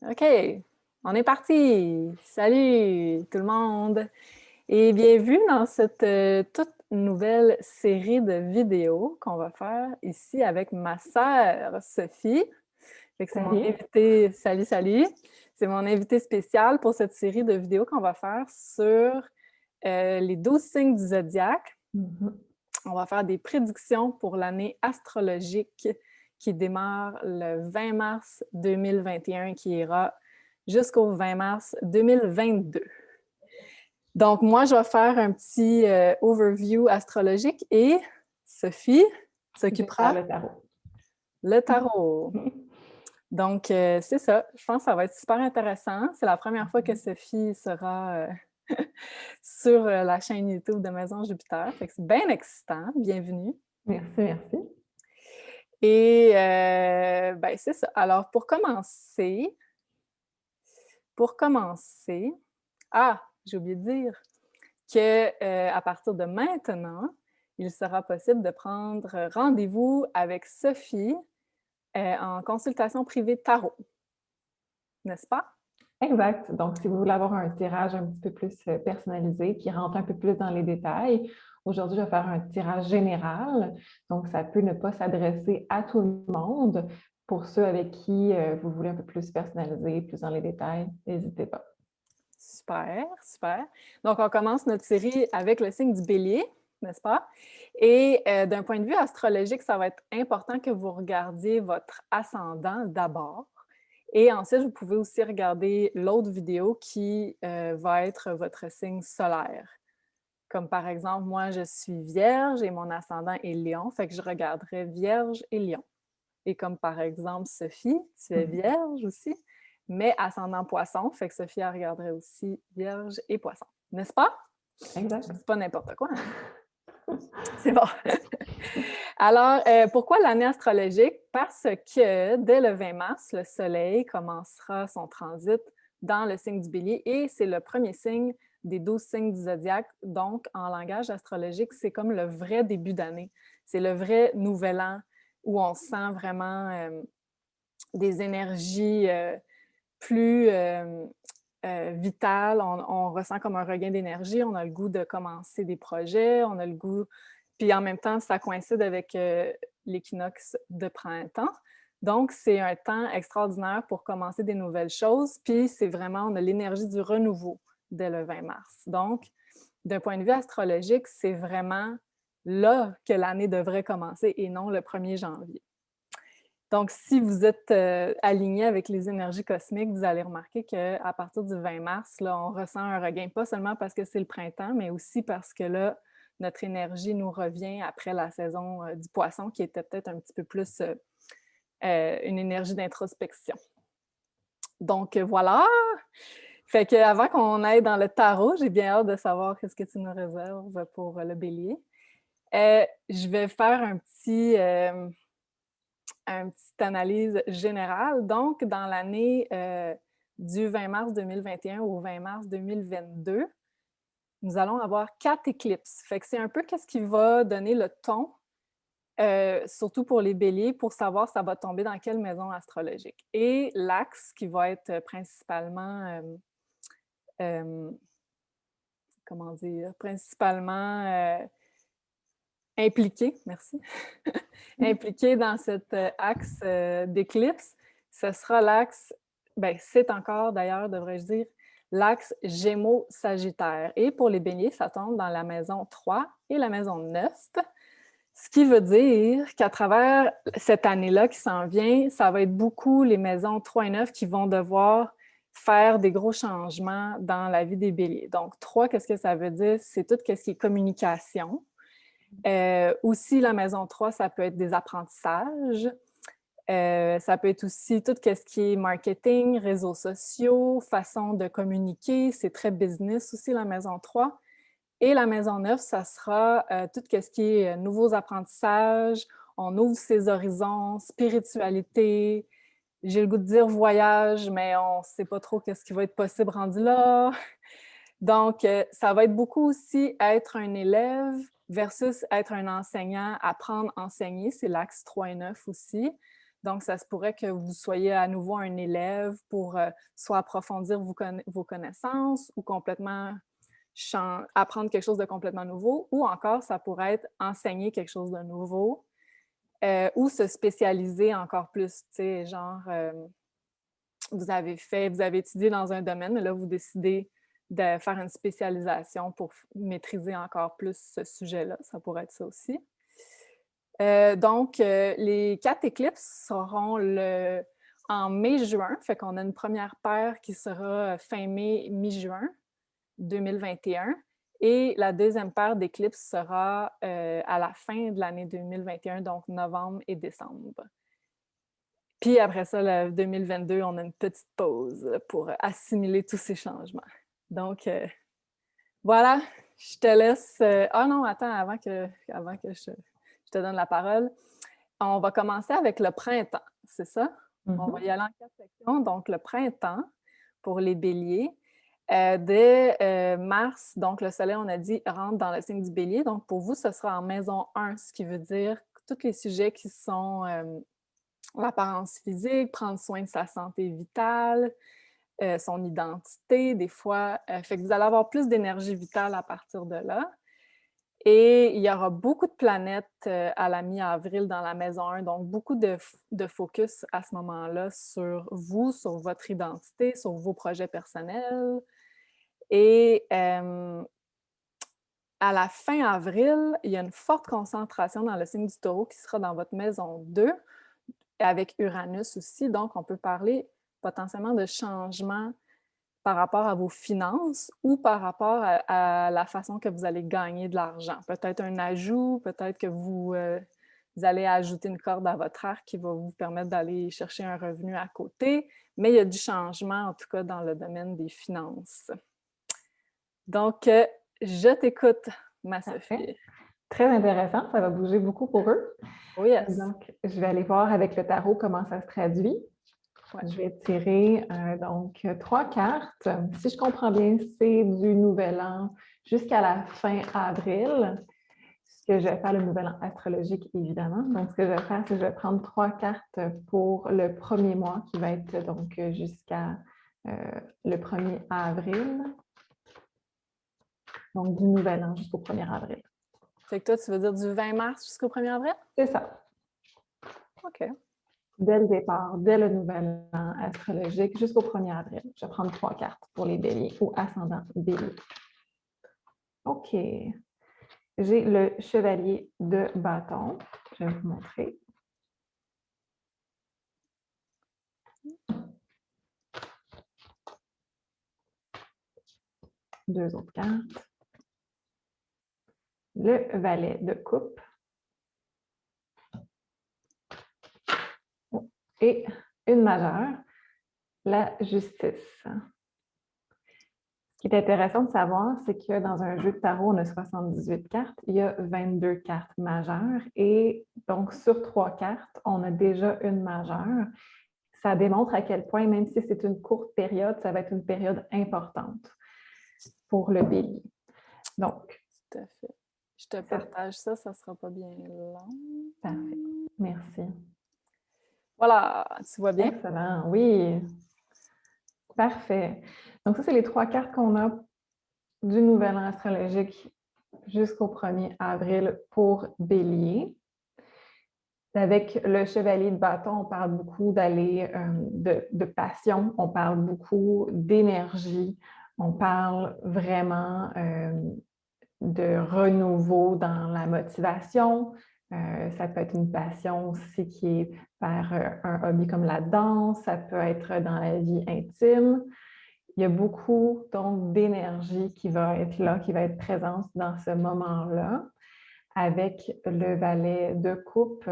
OK, on est parti! Salut tout le monde et bienvenue dans cette toute nouvelle série de vidéos qu'on va faire ici avec ma sœur Sophie. Fait que c'est mon Salut. invité, salut, salut! C'est mon invité spécial pour cette série de vidéos qu'on va faire sur les 12 signes du zodiaque. Mhm. On va faire des prédictions pour l'année astrologique qui démarre le 20 mars 2021 qui ira jusqu'au 20 mars 2022. Donc, moi, je vais faire un petit overview astrologique et Sophie Je vais faire s'occupera le tarot. le tarot. Donc, c'est ça. Je pense que ça va être super intéressant. C'est la première fois que Sophie sera sur la chaîne YouTube de Maison Jupiter. Fait que c'est bien excitant. Bienvenue. Merci, merci. Et ben, c'est ça. Alors, pour commencer, j'ai oublié de dire que à partir de maintenant, il sera possible de prendre rendez-vous avec Sophie en consultation privée tarot, n'est-ce pas? Exact. Donc, si vous voulez avoir un tirage un petit peu plus personnalisé, qui rentre un peu plus dans les détails, aujourd'hui, je vais faire un tirage général. Donc, ça peut ne pas s'adresser à tout le monde. Pour ceux avec qui vous voulez un peu plus personnaliser, plus dans les détails, n'hésitez pas. Super, super. Donc, on commence notre série avec le signe du bélier, n'est-ce pas? Et d'un point de vue astrologique, ça va être important que vous regardiez votre ascendant d'abord. Et ensuite, vous pouvez aussi regarder l'autre vidéo qui va être votre signe solaire. Comme par exemple, moi, je suis vierge et mon ascendant est lion, fait que je regarderai vierge et lion. Et comme par exemple, Sophie, tu es vierge aussi, mais ascendant poisson, fait que Sophie, elle regarderait aussi vierge et poisson. N'est-ce pas? Je Exact. dis pas n'importe quoi, hein? C'est bon. Alors, pourquoi l'année astrologique? Parce que dès le 20 mars, le Soleil commencera son transit dans le signe du Bélier et c'est le premier signe des 12 signes du zodiaque. Donc, en langage astrologique, c'est comme le vrai début d'année. C'est le vrai nouvel an où on sent vraiment des énergies plus vitales. On ressent comme un regain d'énergie. On a le goût de commencer des projets. On a le goût. Puis en même temps, ça coïncide avec l'équinoxe de printemps. Donc, c'est un temps extraordinaire pour commencer des nouvelles choses. Puis, c'est vraiment, on a l'énergie du renouveau dès le 20 mars. Donc, d'un point de vue astrologique, c'est vraiment là que l'année devrait commencer et non le 1er janvier. Donc, si vous êtes aligné avec les énergies cosmiques, vous allez remarquer qu'à partir du 20 mars, là, on ressent un regain, pas seulement parce que c'est le printemps, mais aussi parce que là, notre énergie nous revient après la saison du poisson, qui était peut-être un petit peu plus une énergie d'introspection. Donc, voilà. Fait qu'avant qu'on aille dans le tarot, j'ai bien hâte de savoir qu'est-ce que tu nous réserves pour le bélier. Je vais faire une petite analyse générale. Donc, dans l'année du 20 mars 2021 au 20 mars 2022, nous allons avoir 4 éclipses. Fait que c'est un peu qu'est-ce qui va donner le ton, surtout pour les béliers, pour savoir ça va tomber dans quelle maison astrologique. Et l'axe qui va être principalement, euh, comment dire, principalement impliqué, merci, impliqué dans cet axe d'éclipse, ce sera l'axe, ben, c'est encore d'ailleurs, devrais-je dire, l'axe Gémeaux-Sagittaire. Et pour les béliers, ça tombe dans la maison 3 et la maison 9, ce qui veut dire qu'à travers cette année-là qui s'en vient, ça va être beaucoup les maisons 3 et 9 qui vont devoir faire des gros changements dans la vie des béliers. Donc, 3, qu'est-ce que ça veut dire? C'est tout ce qui est communication. Aussi, la maison 3, ça peut être des apprentissages. Ça peut être aussi tout ce qui est marketing, réseaux sociaux, façon de communiquer. C'est très business aussi, la maison 3. Et la maison 9, ça sera tout ce qui est nouveaux apprentissages. On ouvre ses horizons, spiritualité. J'ai le goût de dire voyage, mais on ne sait pas trop qu'est-ce qui va être possible rendu là. Donc, ça va être beaucoup aussi être un élève versus être un enseignant, apprendre, enseigner. C'est l'axe 3 et 9 aussi. Donc, ça se pourrait que vous soyez à nouveau un élève pour soit approfondir vos connaissances ou complètement apprendre quelque chose de complètement nouveau, ou encore ça pourrait être enseigner quelque chose de nouveau ou se spécialiser encore plus, tu sais, genre vous avez étudié dans un domaine, mais là, vous décidez de faire une spécialisation pour maîtriser encore plus ce sujet-là. Ça pourrait être ça aussi. Donc, les 4 éclipses seront en mai-juin, fait qu'on a une première paire qui sera fin mai, mi-juin 2021, et la deuxième paire d'éclipses sera à la fin de l'année 2021, donc novembre et décembre. Puis après ça, le 2022, on a une petite pause pour assimiler tous ces changements. Donc, voilà, je te laisse... Ah non, attends, avant que je te donne la parole, on va commencer avec le printemps, c'est ça? On va y aller en 4 sections. Donc, le printemps pour les béliers. Dès mars, donc le soleil, on a dit, rentre dans le signe du bélier. Donc, pour vous, ce sera en maison 1, ce qui veut dire que tous les sujets qui sont l'apparence physique, prendre soin de sa santé vitale, son identité, des fois. Fait que vous allez avoir plus d'énergie vitale à partir de là. Et il y aura beaucoup de planètes à la mi-avril dans la maison 1, donc beaucoup de focus à ce moment-là sur vous, sur votre identité, sur vos projets personnels. Et à la fin avril, il y a une forte concentration dans le signe du Taureau qui sera dans votre maison 2, avec Uranus aussi. Donc, on peut parler potentiellement de changements par rapport à vos finances ou par rapport à la façon que vous allez gagner de l'argent. Peut-être un ajout, peut-être que vous allez ajouter une corde à votre arc qui va vous permettre d'aller chercher un revenu à côté, mais il y a du changement, en tout cas, dans le domaine des finances. Donc, je t'écoute, ma Sophie. Très intéressant, ça va bouger beaucoup pour eux. Oh yes. Donc, je vais aller voir avec le tarot comment ça se traduit. Ouais. Je vais tirer donc 3 cartes. Si je comprends bien, c'est du nouvel an jusqu'à la fin avril. Ce que je vais faire, le nouvel an astrologique, évidemment. Donc, ce que je vais faire, c'est que je vais prendre 3 cartes pour le premier mois, qui va être donc jusqu'à le 1er avril. Donc, du nouvel an jusqu'au 1er avril. Fait que toi, tu veux dire du 20 mars jusqu'au 1er avril? C'est ça. OK. Dès le départ, dès le nouvel an astrologique jusqu'au 1er avril. Je vais prendre 3 cartes pour les béliers ou ascendants béliers. OK. J'ai le chevalier de bâton. Je vais vous montrer. Deux autres cartes. Le valet de coupe. Et une majeure, la justice. Ce qui est intéressant de savoir, c'est que dans un jeu de tarot, on a 78 cartes, il y a 22 cartes majeures et donc sur 3 cartes, on a déjà une majeure. Ça démontre à quel point, même si c'est une courte période, ça va être une période importante pour le bélier. Donc, tout à fait. Je te partage ça, ça ne sera pas bien long. Parfait. Merci. Voilà, tu vois bien? Excellent, oui. Parfait. Donc, ça, c'est les 3 cartes qu'on a du nouvel an astrologique jusqu'au 1er avril pour Bélier. Avec le chevalier de bâton, on parle beaucoup d'aller de passion, on parle beaucoup d'énergie, on parle vraiment de renouveau dans la motivation. Ça peut être une passion aussi qui est vers un hobby comme la danse, ça peut être dans la vie intime. Il y a beaucoup donc d'énergie qui va être là, qui va être présente dans ce moment-là. Avec le valet de coupe,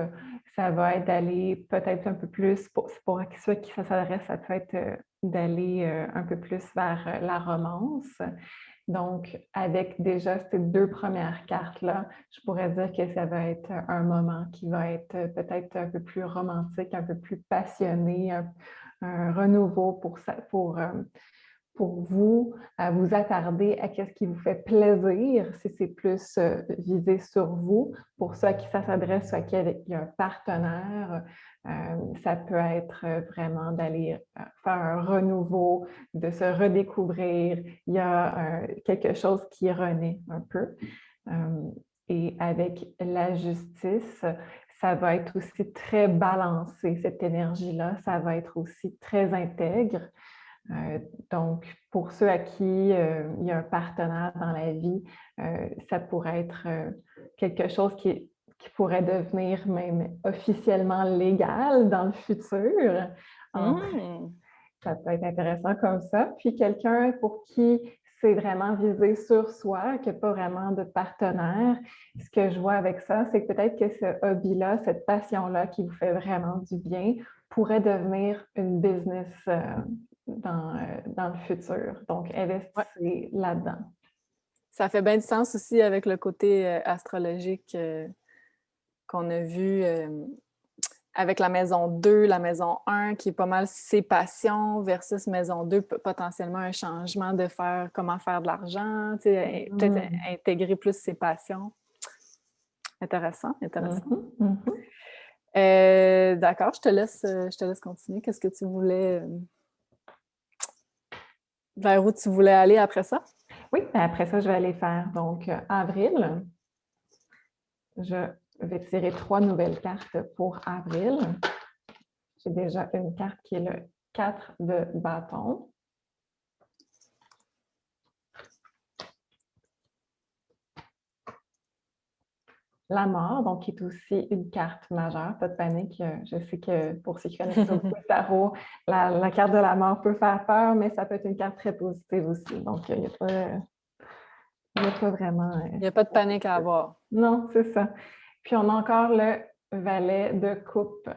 ça va être d'aller peut-être un peu plus, pour ceux qui ça s'adresse, ça peut être d'aller un peu plus vers la romance. Donc, avec déjà ces 2 premières cartes-là, je pourrais dire que ça va être un moment qui va être peut-être un peu plus romantique, un peu plus passionné, un renouveau pour vous, à vous attarder à ce qui vous fait plaisir, si c'est plus visé sur vous. Pour ceux à qui ça s'adresse, soit qu'il y a un partenaire, Ça peut être vraiment d'aller faire un renouveau, de se redécouvrir. Il y a quelque chose qui renaît un peu. Et avec la justice, ça va être aussi très balancé, cette énergie-là. Ça va être aussi très intègre. Donc, pour ceux à qui il y a un partenaire dans la vie, ça pourrait être quelque chose qui pourrait devenir même officiellement légal dans le futur. Ça peut être intéressant comme ça. Puis quelqu'un pour qui c'est vraiment visé sur soi, qui n'a pas vraiment de partenaire, ce que je vois avec ça, c'est que peut-être que ce hobby-là, cette passion-là qui vous fait vraiment du bien, pourrait devenir une business dans le futur. Donc, investissez là-dedans. Ça fait bien du sens aussi avec le côté astrologique qu'on a vu avec la maison 2, la maison 1, qui est pas mal ses passions, versus maison 2, potentiellement un changement de comment faire de l'argent, peut-être intégrer plus ses passions. Intéressant. D'accord, je te laisse continuer. Qu'est-ce que tu voulais... vers où tu voulais aller après ça? Oui, après ça, je vais aller faire donc avril. Je vais tirer 3 nouvelles cartes pour avril. J'ai déjà une carte qui est le 4 de bâton. La mort, donc, qui est aussi une carte majeure, pas de panique. Je sais que pour ceux qui connaissent beaucoup le tarot, la carte de la mort peut faire peur, mais ça peut être une carte très positive aussi. Donc, il n'y a pas vraiment... Il n'y a pas de panique à avoir. Non, c'est ça. Puis, on a encore le valet de coupe.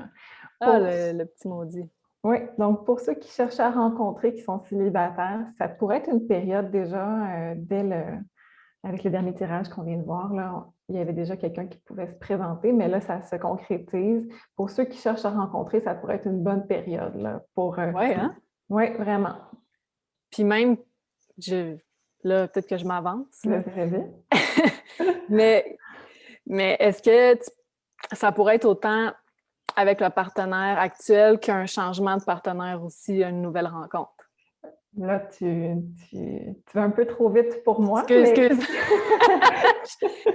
Le petit maudit. Oui, donc pour ceux qui cherchent à rencontrer, qui sont célibataires, ça pourrait être une période déjà, avec le dernier tirage qu'on vient de voir, là, il y avait déjà quelqu'un qui pouvait se présenter, mais là, ça se concrétise. Pour ceux qui cherchent à rencontrer, ça pourrait être une bonne période là, pour... Oui, hein? Oui, vraiment. Puis même, là, peut-être que je m'avance. Vas-y. mais est-ce que ça pourrait être autant avec le partenaire actuel qu'un changement de partenaire aussi, une nouvelle rencontre? Là, tu vas un peu trop vite pour moi. Excuse.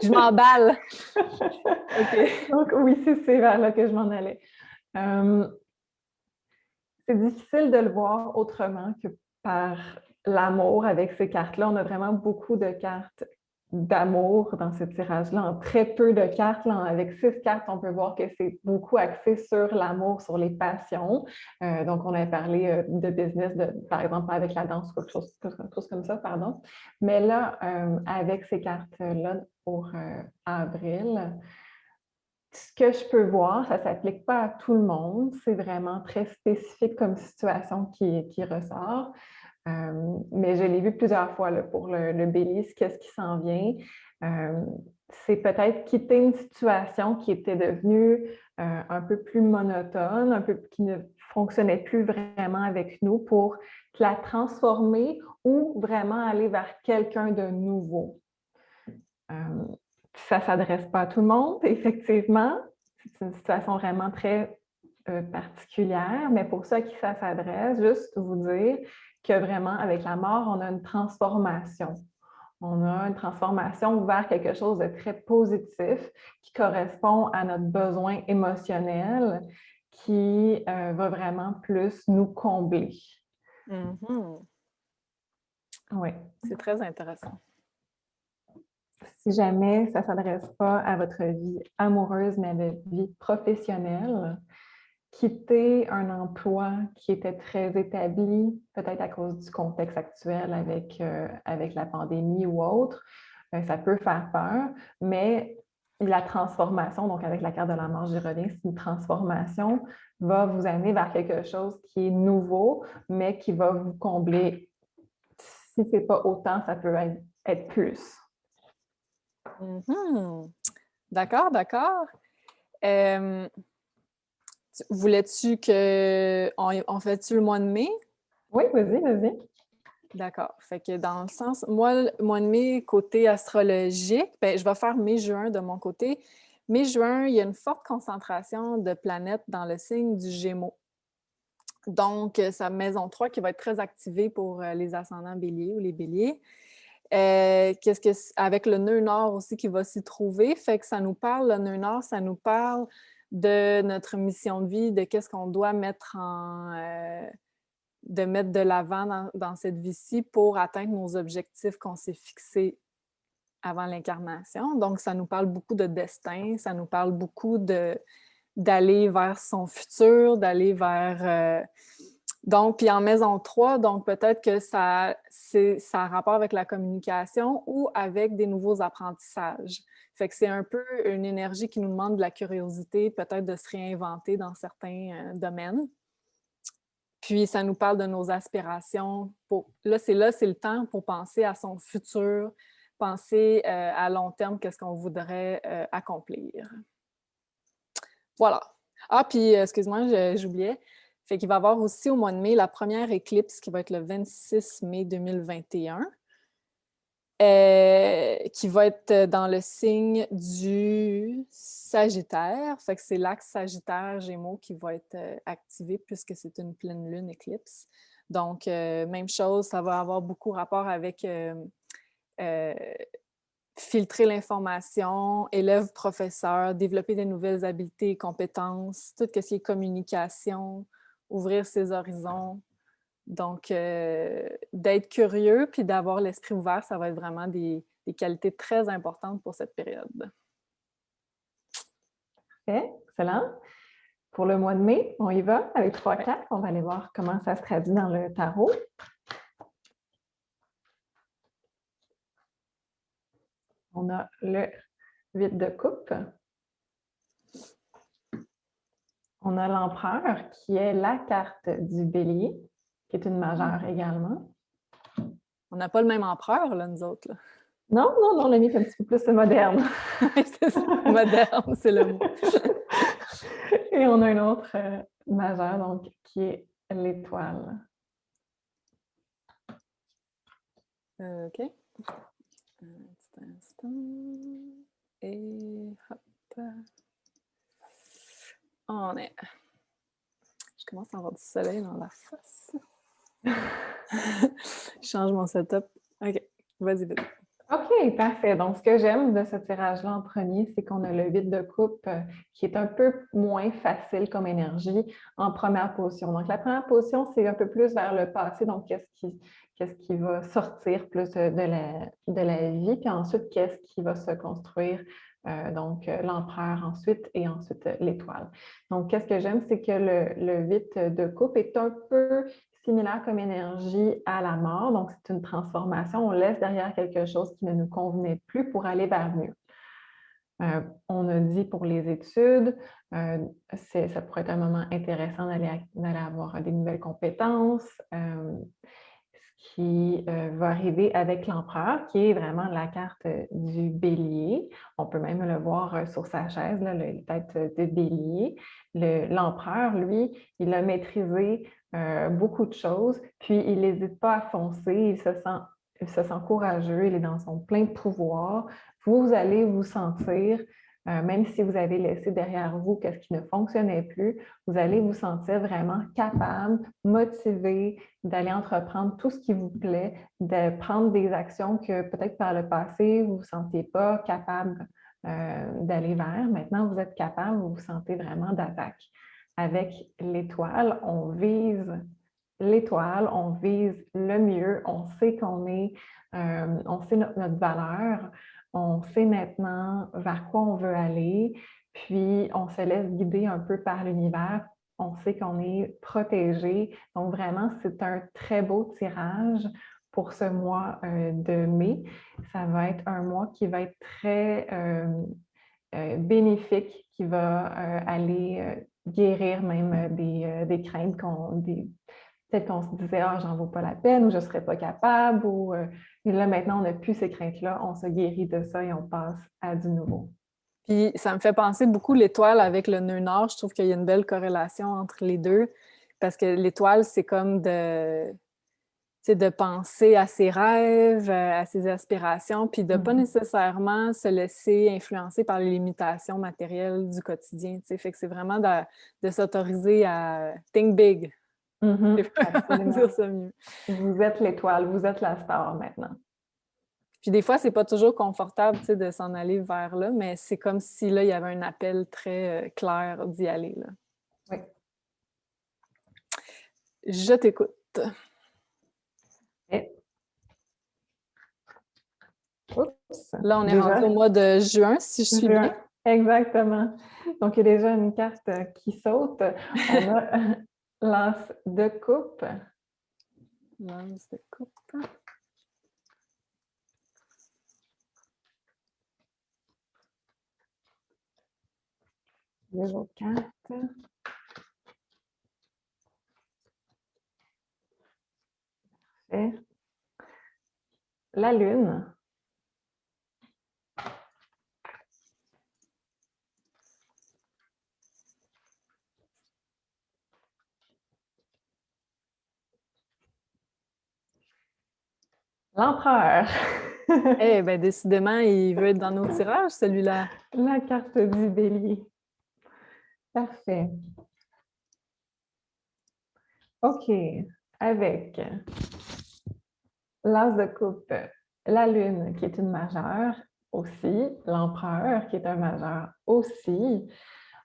Je m'emballe. OK. Donc, oui, c'est vers là que je m'en allais. C'est difficile de le voir autrement que par l'amour avec ces cartes-là. On a vraiment beaucoup de cartes d'amour dans ce tirage-là, en très peu de cartes. Là, avec 6 cartes, on peut voir que c'est beaucoup axé sur l'amour, sur les passions. Donc, on a parlé de business, par exemple, avec la danse, quelque chose comme ça, pardon. Mais là, avec ces cartes-là pour avril, ce que je peux voir, ça ne s'applique pas à tout le monde. C'est vraiment très spécifique comme situation qui ressort. Mais je l'ai vu plusieurs fois là, pour le Bélier, qu'est-ce qui s'en vient. C'est peut-être quitter une situation qui était devenue un peu plus monotone, qui ne fonctionnait plus vraiment avec nous pour la transformer ou vraiment aller vers quelqu'un de nouveau. Ça ne s'adresse pas à tout le monde, effectivement. C'est une situation vraiment très particulière, mais pour ceux à qui ça s'adresse, juste vous dire que vraiment, avec la mort, on a une transformation. On a une transformation vers quelque chose de très positif qui correspond à notre besoin émotionnel qui va vraiment plus nous combler. Oui. C'est très intéressant. Si jamais ça ne s'adresse pas à votre vie amoureuse, mais à votre vie professionnelle, quitter un emploi qui était très établi, peut-être à cause du contexte actuel avec la pandémie ou autre, ça peut faire peur, mais la transformation, donc avec la carte de la mort, j'y reviens, c'est une transformation, va vous amener vers quelque chose qui est nouveau, mais qui va vous combler. Si ce n'est pas autant, ça peut être plus. D'accord. Voulais-tu qu'on fait-tu le mois de mai? Oui, vas-y. D'accord. Fait que dans le sens, moi, le mois de mai, côté astrologique, je vais faire mai-juin de mon côté. mai-juin, il y a une forte concentration de planètes dans le signe du Gémeaux. Donc, sa maison 3 qui va être très activée pour les ascendants béliers ou les béliers. Avec le nœud nord aussi qui va s'y trouver, fait que ça nous parle, le nœud nord, ça nous parle de notre mission de vie, de qu'est-ce qu'on doit mettre de l'avant dans cette vie-ci pour atteindre nos objectifs qu'on s'est fixés avant l'incarnation. Donc, ça nous parle beaucoup de destin, ça nous parle beaucoup d'aller vers son futur, d'aller vers... Donc, puis en maison 3, donc peut-être que ça a rapport avec la communication ou avec des nouveaux apprentissages. Fait que c'est un peu une énergie qui nous demande de la curiosité, peut-être de se réinventer dans certains domaines. Puis, ça nous parle de nos aspirations. Là, c'est le temps pour penser à son futur, penser à long terme, qu'est-ce qu'on voudrait accomplir. Voilà. Ah, puis, excuse-moi, j'oubliais. Fait qu'il va y avoir aussi au mois de mai la première éclipse qui va être le 26 mai 2021, qui va être dans le signe du Sagittaire. Fait que c'est l'axe Sagittaire-Gémeaux qui va être activé puisque c'est une pleine lune éclipse. Donc, même chose, ça va avoir beaucoup rapport avec filtrer l'information, élève, professeur, développer des nouvelles habiletés et compétences, tout ce qui est communication, ouvrir ses horizons. Donc, d'être curieux puis d'avoir l'esprit ouvert, ça va être vraiment des qualités très importantes pour cette période. Parfait, excellent. Pour le mois de mai, on y va avec 3 cartes. On va aller voir comment ça se traduit dans le tarot. On a le 8 de coupe. On a l'empereur qui est la carte du bélier, qui est une majeure également. On n'a pas le même empereur, là, nous autres. Là. Non, le mien est un petit peu plus moderne. C'est ça, moderne, c'est le mot. Et on a un autre majeur, donc, qui est l'étoile. OK. Un petit instant. Et hop. On est. Je commence à avoir du soleil dans la face. Je change mon setup. OK. Vas-y, vas-y. OK, parfait. Donc, ce que j'aime de ce tirage-là en premier, c'est qu'on a le 8 de coupe qui est un peu moins facile comme énergie en première position. Donc, la première position, c'est un peu plus vers le passé. Donc, qu'est-ce qui va sortir plus de la vie, puis ensuite, qu'est-ce qui va se construire. Donc, l'empereur ensuite et ensuite l'étoile. Donc, qu'est-ce que j'aime, c'est que le 8 de coupe est un peu similaire comme énergie à la mort. Donc, c'est une transformation. On laisse derrière quelque chose qui ne nous convenait plus pour aller vers mieux. On a dit pour les études, ça pourrait être un moment intéressant d'aller avoir des nouvelles compétences. Ce qui va arriver avec l'empereur, qui est vraiment la carte du bélier. On peut même le voir sur sa chaise, là, la tête de bélier. L'empereur, lui, il a maîtrisé beaucoup de choses, puis il n'hésite pas à foncer, il se sent courageux, il est dans son plein pouvoir. Vous allez vous sentir, même si vous avez laissé derrière vous qu'est-ce qui ne fonctionnait plus, vous allez vous sentir vraiment capable, motivé d'aller entreprendre tout ce qui vous plaît, de prendre des actions que peut-être par le passé, vous ne vous sentiez pas capable d'aller vers. Maintenant, vous êtes capable, vous vous sentez vraiment d'attaque. Avec l'étoile, on vise l'étoile, on vise le mieux, on sait on sait notre valeur, on sait maintenant vers quoi on veut aller, puis on se laisse guider un peu par l'univers. On sait qu'on est protégé. Donc, vraiment, c'est un très beau tirage pour ce mois de mai. Ça va être un mois qui va être très bénéfique, qui va aller guérir même des craintes peut-être qu'on se disait « Ah, j'en vaux pas la peine » ou « Je ne serais pas capable » ou et là, maintenant, on n'a plus ces craintes-là. On se guérit de ça et on passe à du nouveau. Puis, ça me fait penser beaucoup l'étoile avec le nœud nord. Je trouve qu'il y a une belle corrélation entre les deux parce que l'étoile, c'est comme de penser à ses rêves, à ses aspirations, puis de ne pas nécessairement se laisser influencer par les limitations matérielles du quotidien. Fait que c'est vraiment de s'autoriser à think big. Je sais pas dire ça mieux. Vous êtes l'étoile, vous êtes la star maintenant. Puis des fois, c'est pas toujours confortable de s'en aller vers là, mais c'est comme si là, il y avait un appel très clair d'y aller. Là. Oui. Je t'écoute. Et... Oups. Là, on est rendu au mois de juin, si je suis bien. Exactement. Donc, il y a déjà une carte qui saute. On a l'as de coupe. L'as de coupe. Les autres cartes. Parfait. La lune. L'empereur. Eh bien, décidément, il veut être dans nos tirages, celui-là. La carte du bélier. Parfait. OK. Avec l'as de coupe, la lune qui est une majeure aussi, l'empereur qui est un majeur aussi.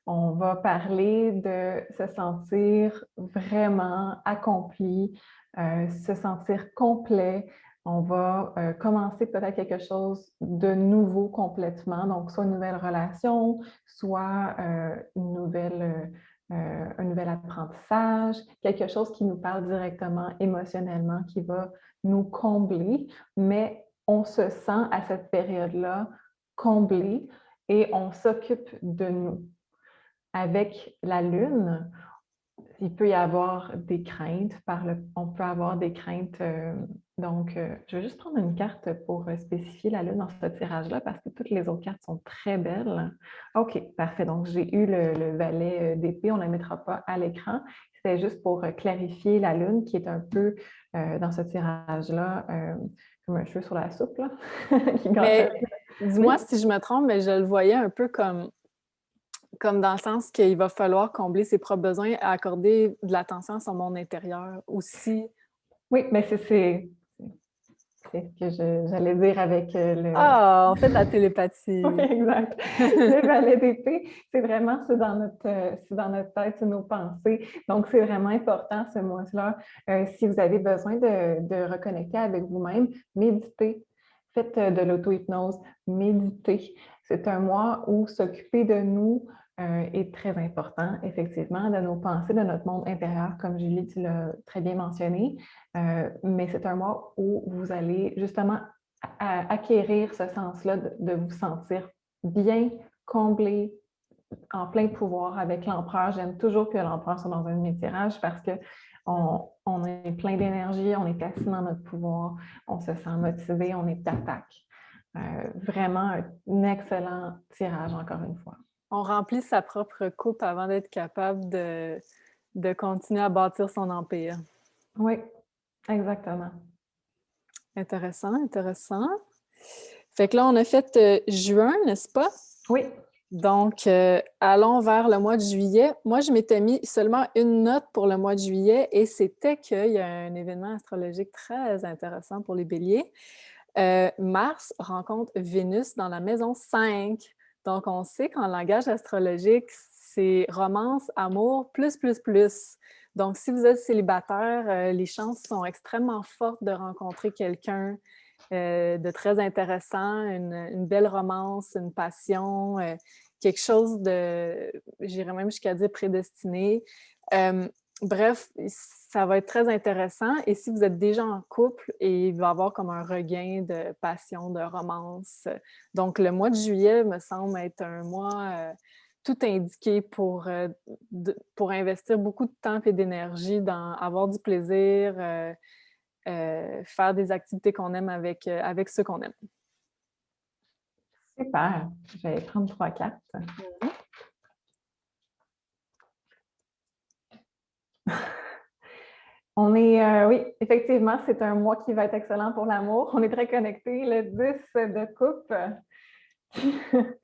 On va parler de se sentir vraiment accompli, se sentir complet. On va commencer peut-être quelque chose de nouveau complètement, donc soit une nouvelle relation, soit un nouvel apprentissage, quelque chose qui nous parle directement émotionnellement, qui va nous combler, mais on se sent à cette période-là comblé et on s'occupe de nous. Avec la lune, il peut y avoir des craintes, on peut avoir des craintes. Je vais juste prendre une carte pour spécifier la lune dans ce tirage-là parce que toutes les autres cartes sont très belles. OK, parfait. Donc, j'ai eu le valet d'épée, on ne la mettra pas à l'écran. C'était juste pour clarifier la lune qui est un peu dans ce tirage-là comme un cheveu sur la soupe. Là, Mais dis-moi si je me trompe, mais je le voyais un peu comme dans le sens qu'il va falloir combler ses propres besoins, accorder de l'attention à son monde intérieur aussi. Oui, mais c'est ce que j'allais dire avec le... Ah, en fait, la télépathie. Oui, exact. Le valet d'épée, c'est vraiment dans notre tête, c'est nos pensées. Donc, c'est vraiment important ce mois-là. Si vous avez besoin de reconnecter avec vous-même, méditez. Faites de l'auto-hypnose, méditez. C'est un mois où s'occuper de nous est très important, effectivement, de nos pensées, de notre monde intérieur, comme Julie, tu l'as très bien mentionné. Mais c'est un mois où vous allez justement acquérir ce sens-là de vous sentir bien, comblé, en plein pouvoir avec l'empereur. J'aime toujours que l'empereur soit dans un de mes tirages parce qu'on est plein d'énergie, on est assis dans notre pouvoir, on se sent motivé, on est d'attaque. Vraiment un excellent tirage, encore une fois. On remplit sa propre coupe avant d'être capable de continuer à bâtir son empire. Oui, exactement. Intéressant, intéressant. Fait que là, on a fait juin, n'est-ce pas? Oui. Donc, allons vers le mois de juillet. Moi, je m'étais mis seulement une note pour le mois de juillet et c'était qu'il y a un événement astrologique très intéressant pour les béliers. Mars rencontre Vénus dans la maison 5. Donc, on sait qu'en langage astrologique, c'est romance, amour, plus, plus, plus. Donc, si vous êtes célibataire, les chances sont extrêmement fortes de rencontrer quelqu'un de très intéressant, une belle romance, une passion, quelque chose de, j'irais même jusqu'à dire prédestiné. Bref, ça va être très intéressant. Et si vous êtes déjà en couple, il va y avoir comme un regain de passion, de romance. Donc, le mois de juillet me semble être un mois tout indiqué pour investir beaucoup de temps et d'énergie dans avoir du plaisir, faire des activités qu'on aime avec ceux qu'on aime. Super. Je vais prendre 3 cartes. On est, oui, effectivement, c'est un mois qui va être excellent pour l'amour. On est très connectés. Le 10 de coupe.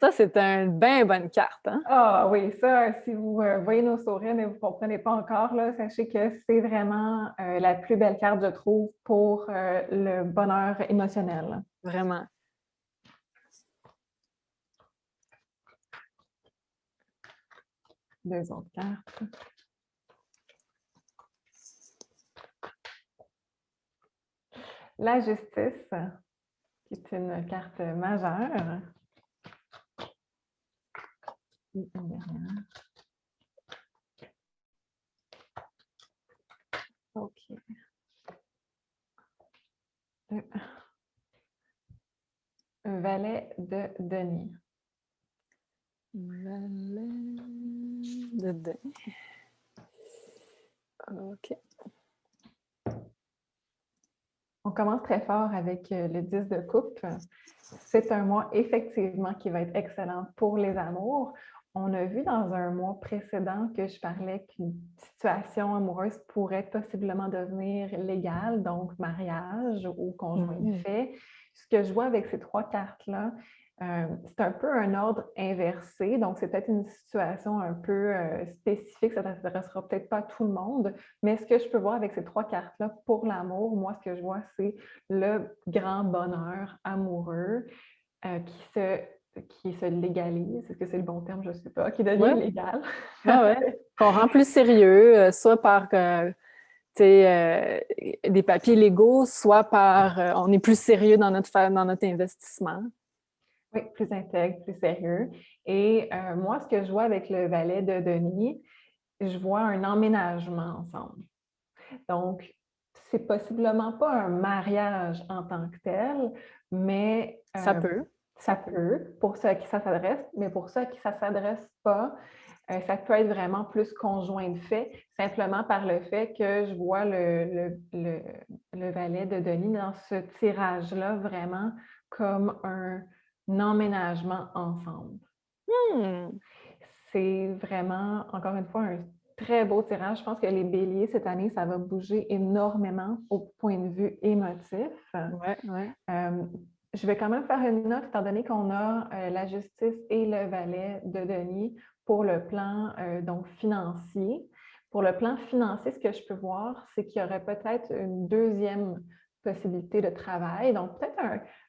Ça, c'est une bien bonne carte, hein? Ah oui, ça, si vous voyez nos sourires, mais vous ne comprenez pas encore, là, sachez que c'est vraiment la plus belle carte, je trouve, pour le bonheur émotionnel. Vraiment. Deux autres cartes. La justice, qui est une carte majeure. Et une dernière. OK. Un valet de denier. Valet de denier. OK. On commence très fort avec le 10 de coupe. C'est un mois effectivement qui va être excellent pour les amours. On a vu dans un mois précédent que je parlais qu'une situation amoureuse pourrait possiblement devenir légale, donc mariage ou conjoint de fait. Ce que je vois avec ces trois cartes-là, c'est un peu un ordre inversé, donc c'est peut-être une situation un peu spécifique, ça ne s'adressera peut-être pas à tout le monde, mais ce que je peux voir avec ces trois cartes-là pour l'amour, moi, ce que je vois, c'est le grand bonheur amoureux qui se légalise. Est-ce que c'est le bon terme? Je ne sais pas. Qui devient légal. Ouais. Qu'on rend plus sérieux, soit par des papiers légaux, soit par on est plus sérieux dans notre investissement. Oui, plus intègre, plus sérieux. Et moi, ce que je vois avec le valet de denier, je vois un emménagement ensemble. Donc, c'est possiblement pas un mariage en tant que tel, mais Ça peut. Ça peut, pour ceux à qui ça s'adresse, mais pour ceux à qui ça ne s'adresse pas, ça peut être vraiment plus conjoint de fait, simplement par le fait que je vois le valet de Denis dans ce tirage-là vraiment comme un emménagement ensemble. C'est vraiment, encore une fois, un très beau tirage. Je pense que les béliers, cette année, ça va bouger énormément au point de vue émotif. Ouais. Je vais quand même faire une note, étant donné qu'on a la justice et le valet de Denis pour le plan donc financier. Pour le plan financier, ce que je peux voir, c'est qu'il y aurait peut-être une deuxième possibilité de travail. Donc, peut-être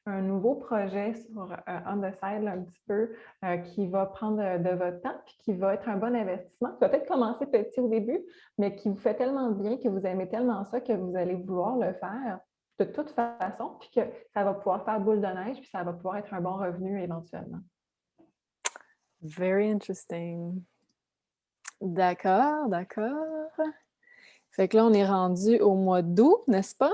un nouveau projet sur on the side, là, un petit peu, qui va prendre de votre temps, puis qui va être un bon investissement, qui va peut-être commencer petit au début, mais qui vous fait tellement bien, que vous aimez tellement ça, que vous allez vouloir le faire de toute façon, puis que ça va pouvoir faire boule de neige, puis ça va pouvoir être un bon revenu éventuellement. Very interesting. D'accord. Fait que là, on est rendu au mois d'août, n'est-ce pas?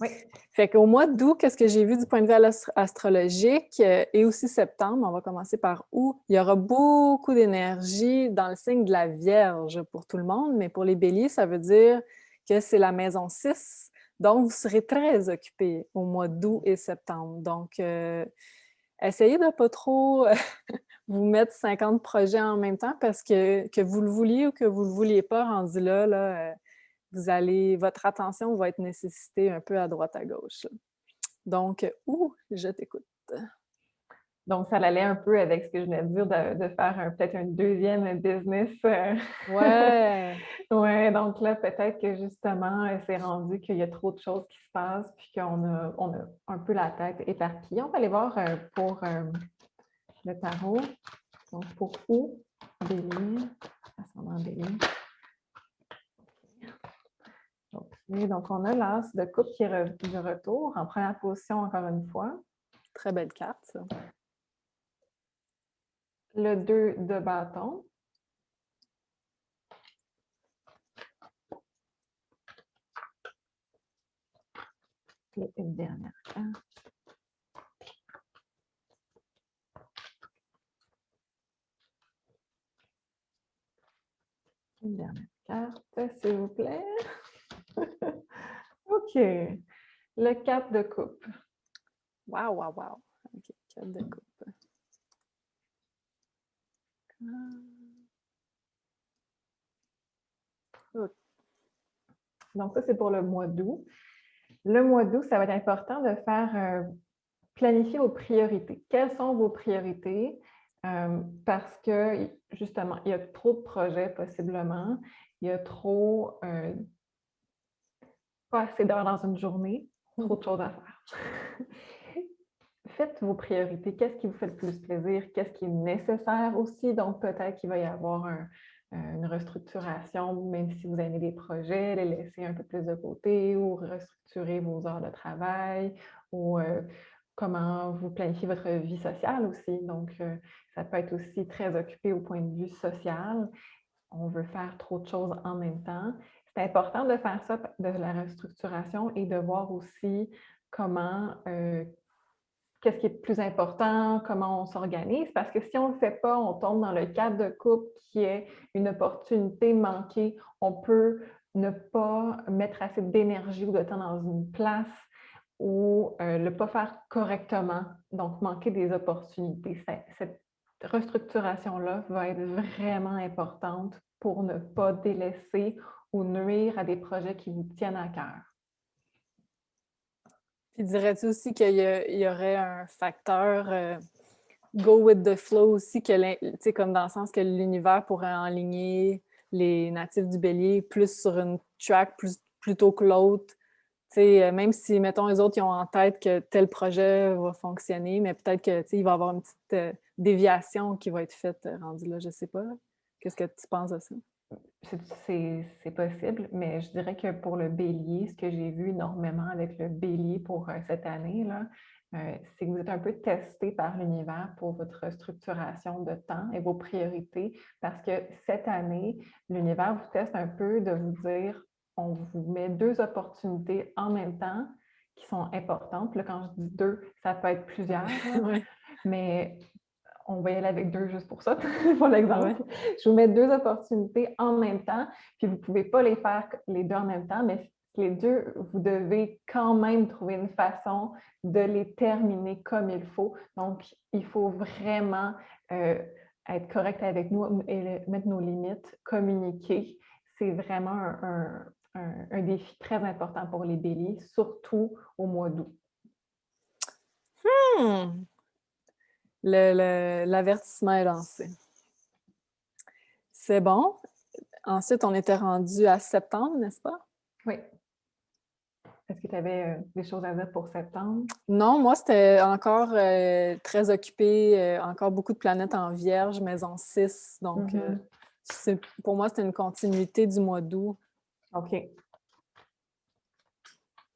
Oui. Fait qu'au mois d'août, qu'est-ce que j'ai vu du point de vue astrologique et aussi septembre, on va commencer par août, il y aura beaucoup d'énergie dans le signe de la Vierge pour tout le monde, mais pour les béliers, ça veut dire que c'est la maison 6. Donc, vous serez très occupés au mois d'août et septembre. Donc, essayez de ne pas trop vous mettre 50 projets en même temps parce que vous le vouliez ou que vous ne le vouliez pas, rendu là, votre attention va être nécessitée un peu à droite, à gauche. Donc, je t'écoute. Donc, ça allait un peu avec ce que je venais de dire, de faire peut-être un deuxième business. Ouais. Oui, donc là, peut-être que justement, c'est rendu qu'il y a trop de choses qui se passent, puis on a un peu la tête éparpillée. On va aller voir pour le tarot. Donc, pour où? Bélier, ascendant Bélier. Okay, donc, on a l'as de coupe qui est de retour en première position encore une fois. Très belle carte, ça. Le 2 de bâton. Et une dernière carte. Une dernière carte, s'il vous plaît. OK. Le 4 de coupe. Wow. OK, 4 de coupe. Donc ça, c'est pour le mois d'août. Le mois d'août, ça va être important de faire planifier vos priorités. Quelles sont vos priorités? Parce que, justement, il y a trop de projets possiblement, il y a trop, pas assez d'heures dans une journée, trop de choses à faire. Faites vos priorités. Qu'est-ce qui vous fait le plus plaisir? Qu'est-ce qui est nécessaire aussi? Donc, peut-être qu'il va y avoir une restructuration, même si vous avez des projets, les laisser un peu plus de côté ou restructurer vos heures de travail ou comment vous planifiez votre vie sociale aussi. Donc, ça peut être aussi très occupé au point de vue social. On veut faire trop de choses en même temps. C'est important de faire ça, de la restructuration et de voir aussi comment qu'est-ce qui est le plus important, comment on s'organise, parce que si on ne le fait pas, on tombe dans le cadre de couple qui est une opportunité manquée. On peut ne pas mettre assez d'énergie ou de temps dans une place ou ne pas faire correctement, donc manquer des opportunités. Cette restructuration-là va être vraiment importante pour ne pas délaisser ou nuire à des projets qui vous tiennent à cœur. Puis dirais-tu aussi qu'il y aurait un facteur go with the flow aussi, comme dans le sens que l'univers pourrait enligner les natifs du Bélier plus sur une track plutôt que l'autre. Même si, mettons, les autres, ils ont en tête que tel projet va fonctionner, mais peut-être qu'il va y avoir une petite déviation qui va être faite rendue là, je ne sais pas. Qu'est-ce que tu penses de ça? C'est possible, mais je dirais que pour le bélier, ce que j'ai vu énormément avec le bélier pour cette année, là, c'est que vous êtes un peu testé par l'univers pour votre structuration de temps et vos priorités, parce que cette année, l'univers vous teste un peu de vous dire, on vous met 2 opportunités en même temps qui sont importantes. Là, quand je dis 2, ça peut être plusieurs, Ouais. mais on va y aller avec 2 juste pour ça, pour l'exemple. Ouais. Je vous mets 2 opportunités en même temps, puis vous ne pouvez pas les faire les 2 en même temps, mais les 2, vous devez quand même trouver une façon de les terminer comme il faut. Donc, il faut vraiment être correct avec nous et mettre nos limites, communiquer. C'est vraiment un défi très important pour les béliers, surtout au mois d'août. L'avertissement est lancé. C'est bon. Ensuite, on était rendu à septembre, n'est-ce pas? Oui. Est-ce que tu avais des choses à dire pour septembre? Non, moi, c'était encore très occupé, encore beaucoup de planètes en Vierge, maison 6. Donc, pour moi, c'était une continuité du mois d'août. OK.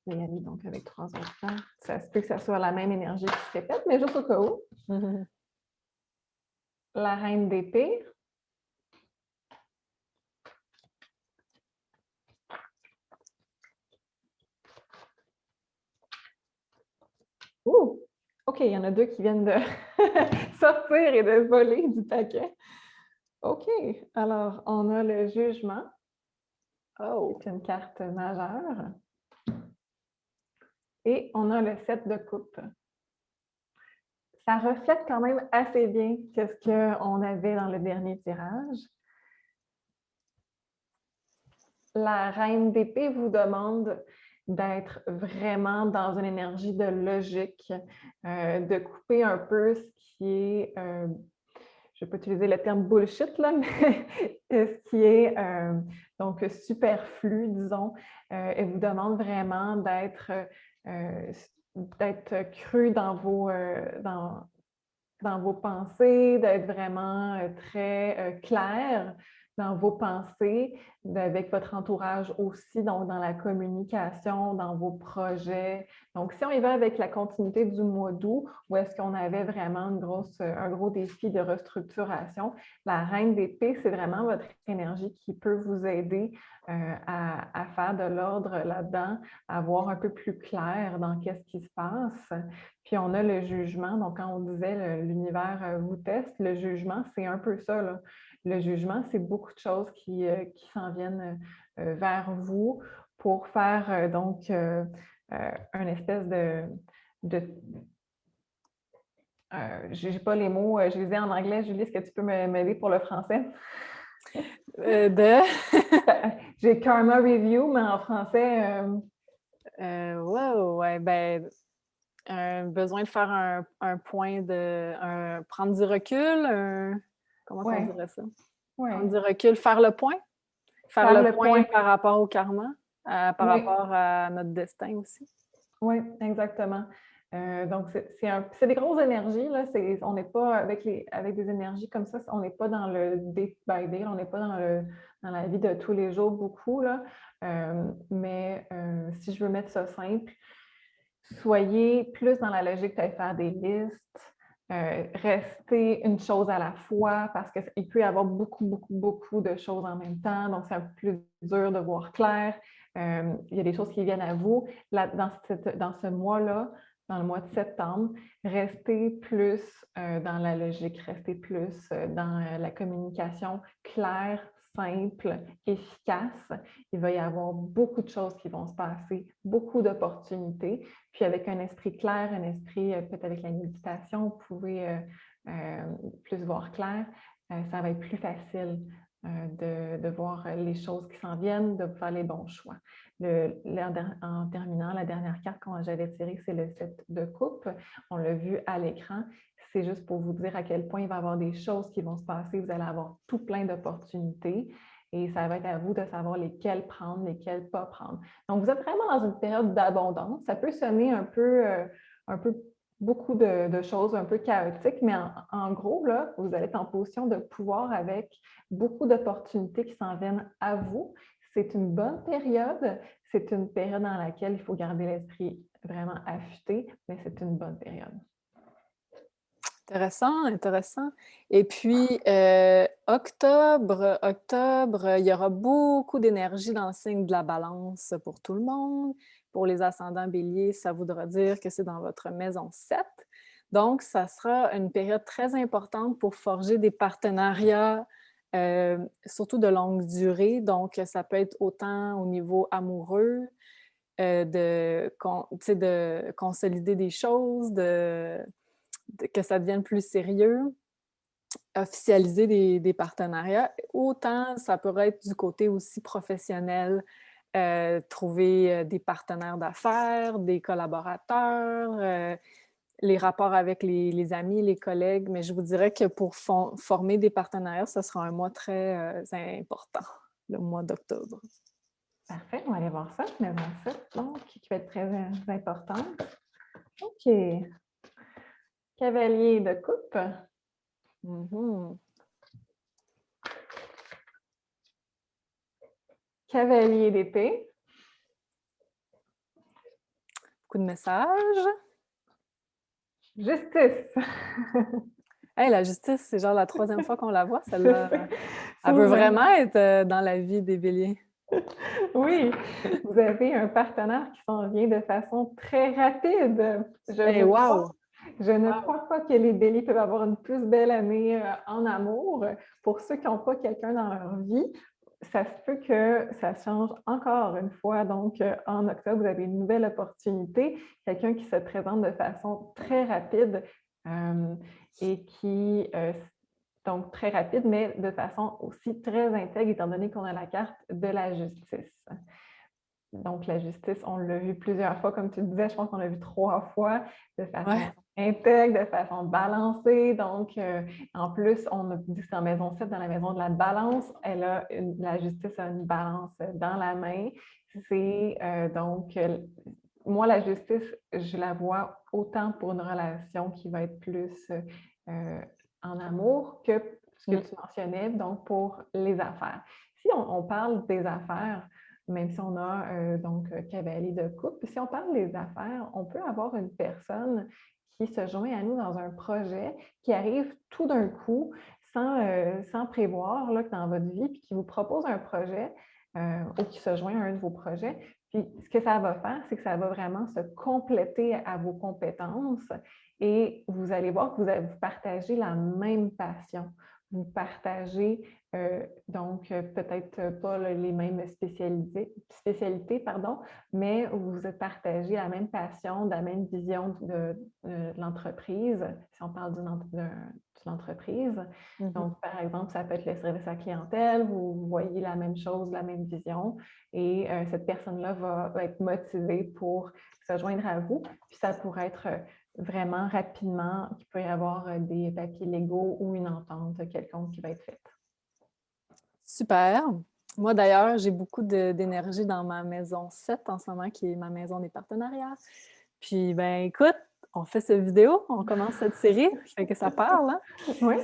Je vais y aller donc avec 3 autres cartes. Ça se peut que ça soit la même énergie qui se répète, mais juste au cas où. La reine d'épée. Ouh! OK, il y en a 2 qui viennent de sortir et de voler du paquet. OK, alors on a le jugement. Oh! C'est une carte majeure. Et on a le 7 de coupe. Ça reflète quand même assez bien ce qu'on avait dans le dernier tirage. La reine d'épée vous demande d'être vraiment dans une énergie de logique, de couper un peu ce qui est, je ne vais pas utiliser le terme bullshit, là, mais ce qui est donc superflu, disons. Elle vous demande vraiment d'être cru dans vos pensées, d'être vraiment très clair dans vos pensées, avec votre entourage aussi, donc dans la communication, dans vos projets. Donc, si on y va avec la continuité du mois d'août, où est-ce qu'on avait vraiment un gros défi de restructuration, la reine d'épée, c'est vraiment votre énergie qui peut vous aider à faire de l'ordre là-dedans, à voir un peu plus clair dans qu'est-ce qui se passe. Puis on a le jugement. Donc, quand on disait l'univers vous teste, le jugement, c'est un peu ça, là. Le jugement, c'est beaucoup de choses qui s'en viennent vers vous pour faire donc une espèce de je n'ai pas les mots, je les ai en anglais. Julie, est-ce que tu peux m'aider pour le français? De... J'ai Karma Review, mais en français... ouais, ben, besoin de faire un point prendre du recul, comment on Ouais, dirait ça? Prendre ouais. du recul, faire le point? Faire Faire le le point point. par rapport au karma, par Oui, rapport à notre destin aussi. oui, exactement. Donc, c'est des grosses énergies, là. On n'est pas avec des énergies comme ça, on n'est pas dans le day by day, on n'est pas dans la vie de tous les jours beaucoup, là. Mais si je veux mettre ça simple, soyez plus dans la logique d'aller faire des listes, restez une chose à la fois parce qu'il peut y avoir beaucoup, beaucoup, beaucoup de choses en même temps, donc c'est un peu plus dur de voir clair. Il y a des choses qui viennent à vous. Dans ce mois-là, dans le mois de septembre, restez plus dans la logique, restez plus dans la communication claire, simple, efficace. Il va y avoir beaucoup de choses qui vont se passer, beaucoup d'opportunités. Puis avec un esprit clair, un esprit peut-être avec la méditation, vous pouvez plus voir clair. Ça va être plus facile de voir les choses qui s'en viennent, de faire les bons choix. En terminant, la dernière carte que j'avais tirée, c'est le 7 de coupe. On l'a vu à l'écran. C'est juste pour vous dire à quel point il va y avoir des choses qui vont se passer. Vous allez avoir tout plein d'opportunités et ça va être à vous de savoir lesquelles prendre, lesquelles pas prendre. Donc, vous êtes vraiment dans une période d'abondance. Ça peut sonner un peu beaucoup de choses un peu chaotiques, mais en gros, là, vous allez être en position de pouvoir avec beaucoup d'opportunités qui s'en viennent à vous. C'est une bonne période. C'est une période dans laquelle il faut garder l'esprit vraiment affûté, mais c'est une bonne période. Intéressant, intéressant. Et puis, octobre, il y aura beaucoup d'énergie dans le signe de la balance pour tout le monde. Pour les ascendants béliers, ça voudra dire que c'est dans votre maison 7. Donc, ça sera une période très importante pour forger des partenariats, surtout de longue durée. Donc, ça peut être autant au niveau amoureux, de consolider des choses, que ça devienne plus sérieux, officialiser des partenariats. Autant ça pourrait être du côté aussi professionnel, trouver des partenaires d'affaires, des collaborateurs, les rapports avec les amis, les collègues, mais je vous dirais que pour former des partenariats, ce sera un mois très important, le mois d'octobre. Parfait, on va aller voir ça. Maison 7, donc, qui va être très importante. OK. Cavalier de coupe. Cavalier d'épée. Beaucoup de messages. Justice. Hey, la justice, c'est genre la 3e fois qu'on la voit, celle-là. Elle veut vraiment être dans la vie des béliers. Oui, vous avez un partenaire qui s'en vient de façon très rapide. Je ne crois pas que les béliers peuvent avoir une plus belle année en amour. Pour ceux qui n'ont pas quelqu'un dans leur vie, ça se peut que ça change encore une fois. Donc, en octobre, vous avez une nouvelle opportunité, quelqu'un qui se présente de façon très rapide et qui, donc très rapide, mais de façon aussi très intègre, étant donné qu'on a la carte de la justice. Donc, la justice, on l'a vu plusieurs fois, comme tu le disais, je pense qu'on l'a vu 3 fois, de façon intègre, de façon balancée. Donc, en plus, on a dit que c'est en maison 7, dans la maison de la balance. La justice a une balance dans la main. C'est donc, moi, la justice, je la vois autant pour une relation qui va être plus en amour que ce que tu mentionnais, donc pour les affaires. Si on parle des affaires, même si on a donc cavalier de coupe, si on parle des affaires, on peut avoir une personne qui se joint à nous dans un projet, qui arrive tout d'un coup, sans prévoir là, que dans votre vie, puis qui vous propose un projet ou qui se joint à un de vos projets. Puis ce que ça va faire, c'est que ça va vraiment se compléter à vos compétences et vous allez voir que vous partagez la même passion. vous partagez donc peut-être pas les mêmes spécialités, pardon, mais vous partagez la même passion, la même vision de l'entreprise, si on parle de l'entreprise. Donc, par exemple, ça peut être le service à la clientèle, vous voyez la même chose, la même vision, et cette personne-là va être motivée pour se joindre à vous. Puis ça pourrait être vraiment rapidement qu'il peut y avoir des papiers légaux ou une entente quelconque qui va être faite. Super. Moi, d'ailleurs, j'ai beaucoup d'énergie dans ma maison 7 en ce moment, qui est ma maison des partenariats. Puis, ben écoute, on fait cette vidéo, on commence cette série, fait que ça parle, hein? Oui.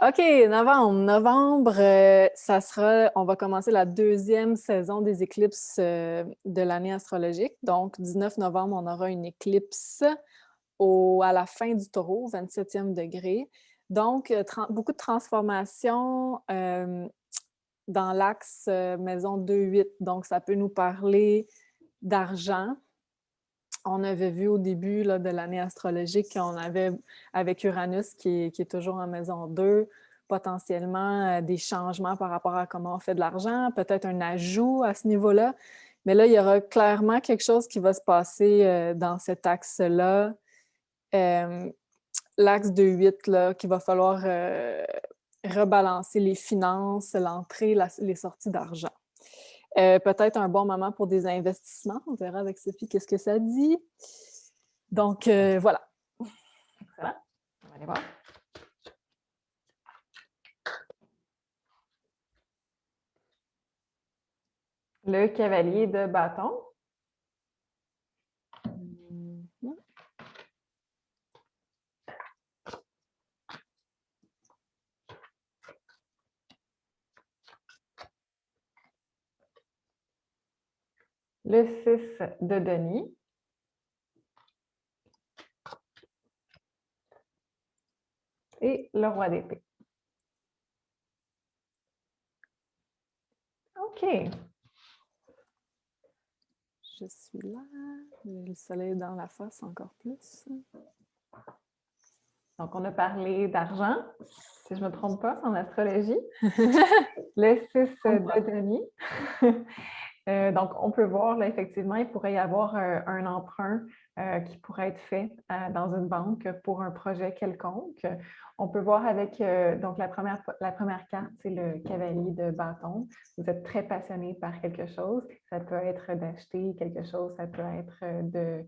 OK, novembre, ça sera, on va commencer la 2e saison des éclipses de l'année astrologique. Donc, 19 novembre, on aura une éclipse à la fin du taureau, 27e degré. Donc, beaucoup de transformations dans l'axe maison 2-8. Donc, ça peut nous parler d'argent. On avait vu au début là, de l'année astrologique qu'on avait, avec Uranus, qui est toujours en maison 2, potentiellement des changements par rapport à comment on fait de l'argent, peut-être un ajout à ce niveau-là. Mais là, il y aura clairement quelque chose qui va se passer dans cet axe-là. L'axe 2-8, là, qu'il va falloir rebalancer les finances, l'entrée, les sorties d'argent. Peut-être un bon moment pour des investissements. On verra avec Sophie qu'est-ce que ça dit. Donc, voilà. Excellent. On va aller voir. Le cavalier de bâton. Le 6 de denier. Et le roi d'épée. OK. Je suis là. Le soleil dans la face encore plus. Donc, on a parlé d'argent, si je ne me trompe pas, en astrologie. Le 6 de denier. Donc, on peut voir, là, effectivement, il pourrait y avoir un emprunt qui pourrait être fait dans une banque pour un projet quelconque. On peut voir avec, donc la première carte, c'est le cavalier de bâton. Vous êtes très passionné par quelque chose. Ça peut être d'acheter quelque chose, ça peut être de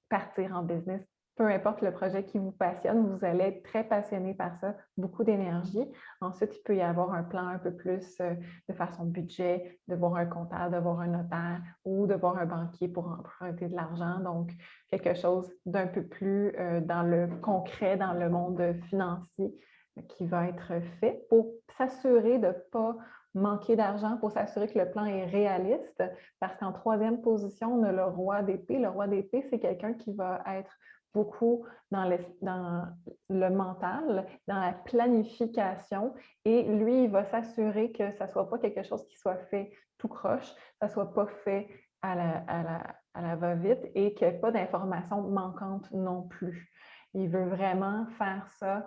partir en business. Peu importe le projet qui vous passionne, vous allez être très passionné par ça, beaucoup d'énergie. Ensuite, il peut y avoir un plan un peu plus de façon budget, de voir un comptable, de voir un notaire ou de voir un banquier pour emprunter de l'argent. Donc, quelque chose d'un peu plus dans le concret, dans le monde financier qui va être fait pour s'assurer de ne pas manquer d'argent, pour s'assurer que le plan est réaliste. Parce qu'en 3e position, on a le roi d'épée. Le roi d'épée, c'est quelqu'un qui va être beaucoup dans le mental, dans la planification. Et lui, il va s'assurer que ça ne soit pas quelque chose qui soit fait tout croche, que ça ne soit pas fait à la va-vite et qu'il n'y ait pas d'informations manquantes non plus. Il veut vraiment faire ça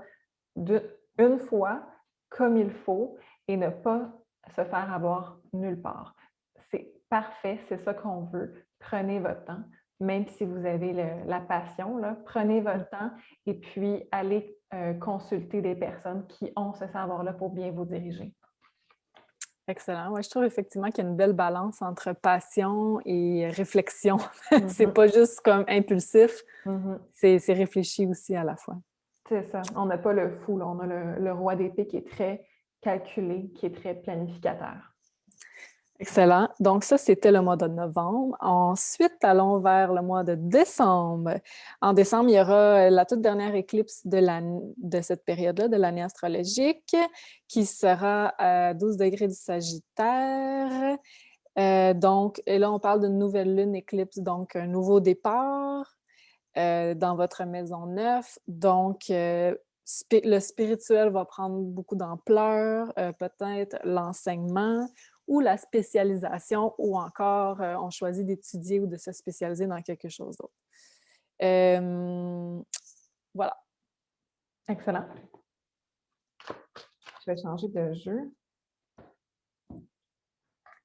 une fois, comme il faut, et ne pas se faire avoir nulle part. C'est parfait, c'est ça qu'on veut. Prenez votre temps. Même si vous avez la passion, là, prenez votre temps et puis allez consulter des personnes qui ont ce savoir-là pour bien vous diriger. Excellent. Ouais, je trouve effectivement qu'il y a une belle balance entre passion et réflexion. C'est pas juste comme impulsif, c'est réfléchi aussi à la fois. C'est ça. On n'a pas le fou, là. On a le roi d'épée qui est très calculé, qui est très planificateur. Excellent. Donc ça, c'était le mois de novembre. Ensuite, allons vers le mois de décembre. En décembre, il y aura la toute dernière éclipse de cette période-là, de l'année astrologique, qui sera à 12 degrés du Sagittaire. Donc, et là, on parle d'une nouvelle lune éclipse, donc un nouveau départ dans votre maison 9. Donc, le spirituel va prendre beaucoup d'ampleur, peut-être l'enseignement ou la spécialisation, ou encore on choisit d'étudier ou de se spécialiser dans quelque chose d'autre. Voilà. Excellent. Je vais changer de jeu.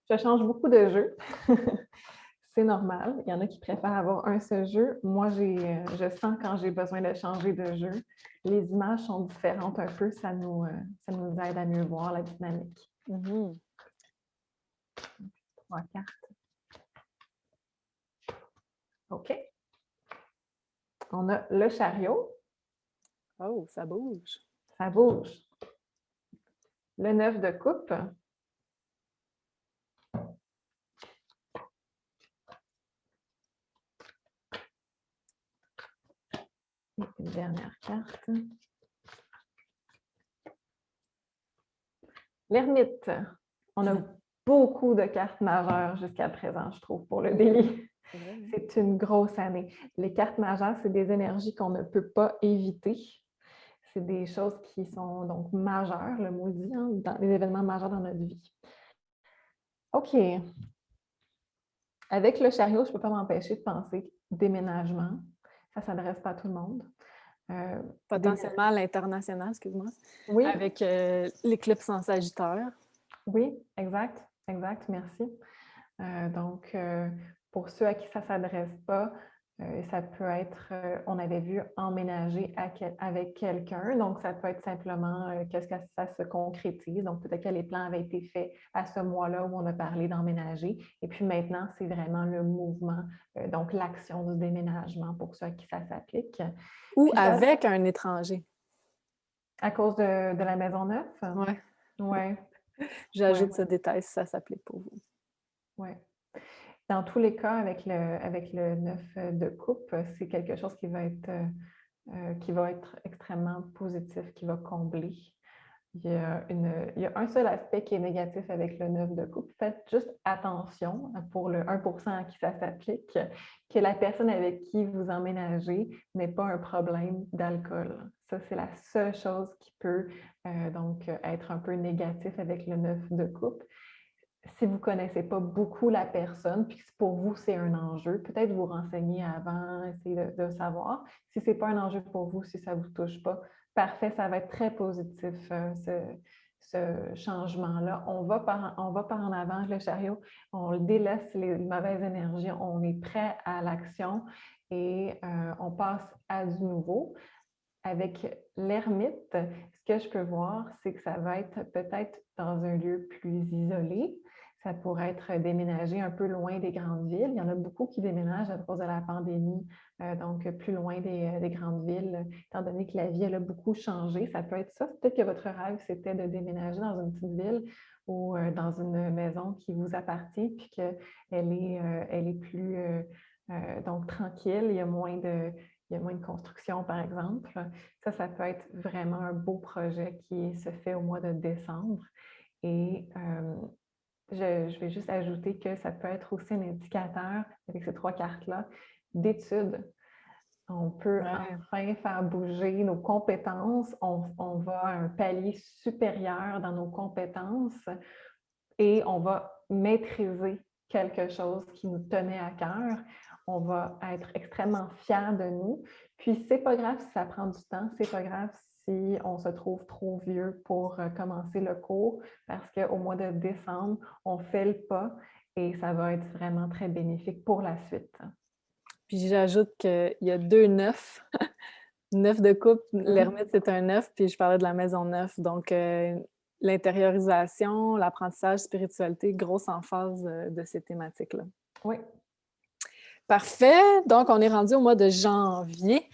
Je change beaucoup de jeux. C'est normal. Il y en a qui préfèrent avoir un seul jeu. Moi, je sens quand j'ai besoin de changer de jeu. Les images sont différentes un peu. Ça nous aide à mieux voir la dynamique. 3 cartes. OK. On a le chariot. Oh, ça bouge. Ça bouge. Le 9 de coupe. Et une dernière carte. L'ermite. On a beaucoup de cartes majeures jusqu'à présent, je trouve, pour le délit. C'est une grosse année. Les cartes majeures, c'est des énergies qu'on ne peut pas éviter. C'est des choses qui sont donc majeures, le mot dit, hein, dans les événements majeurs dans notre vie. OK. Avec le chariot, je ne peux pas m'empêcher de penser déménagement. Ça ne s'adresse pas à tout le monde. Potentiellement à l'international, excuse-moi. Oui. Avec l'éclipse en Sagittaire. Oui, exact, merci. Donc, pour ceux à qui ça ne s'adresse pas, ça peut être, on avait vu emménager avec quelqu'un, donc ça peut être simplement qu'est-ce que ça se concrétise. Donc, peut-être que les plans avaient été faits à ce mois-là où on a parlé d'emménager. Et puis maintenant, c'est vraiment le mouvement, donc l'action du déménagement pour ceux à qui ça s'applique. Ou puis, avec un étranger. À cause de la maison neuve? Oui. Ouais. J'ajoute ce détail si ça s'applique pour vous. Oui. Dans tous les cas, avec le 9 de coupe, c'est quelque chose qui va être extrêmement positif, qui va combler. Il y a un seul aspect qui est négatif avec le 9 de coupe. Faites juste attention pour le 1% à qui ça s'applique, que la personne avec qui vous emménagez n'ait pas un problème d'alcool. Ça, c'est la seule chose qui peut donc être un peu négatif avec le 9 de coupe. Si vous ne connaissez pas beaucoup la personne, puis pour vous, c'est un enjeu, peut-être vous renseigner avant, essayer de savoir. Si ce n'est pas un enjeu pour vous, si ça ne vous touche pas, parfait, ça va être très positif, ce changement-là. On va par en avant, le chariot, on délaisse les mauvaises énergies, on est prêt à l'action et on passe à du nouveau. Avec l'ermite, ce que je peux voir, c'est que ça va être peut-être dans un lieu plus isolé. Ça pourrait être déménager un peu loin des grandes villes. Il y en a beaucoup qui déménagent à cause de la pandémie, donc plus loin des grandes villes, étant donné que la vie elle a beaucoup changé. Ça peut être ça. Peut-être que votre rêve, c'était de déménager dans une petite ville ou dans une maison qui vous appartient, puis qu'elle est plus donc tranquille. Il y a moins de construction, par exemple. Ça peut être vraiment un beau projet qui se fait au mois de décembre. Et je vais juste ajouter que ça peut être aussi un indicateur, avec ces 3 cartes-là, d'études. On peut enfin faire bouger nos compétences. On va à un palier supérieur dans nos compétences et on va maîtriser quelque chose qui nous tenait à cœur. On va être extrêmement fiers de nous. Puis, c'est pas grave si ça prend du temps, c'est pas grave si on se trouve trop vieux pour commencer le cours, parce qu'au mois de décembre, on fait le pas et ça va être vraiment très bénéfique pour la suite. Puis, j'ajoute qu'il y a 2 9. 9 de coupe, l'ermite, c'est un 9, puis je parlais de la maison 9. Donc, l'intériorisation, l'apprentissage, spiritualité, grosse emphase de ces thématiques-là. Oui. Parfait. Donc, on est rendu au mois de janvier.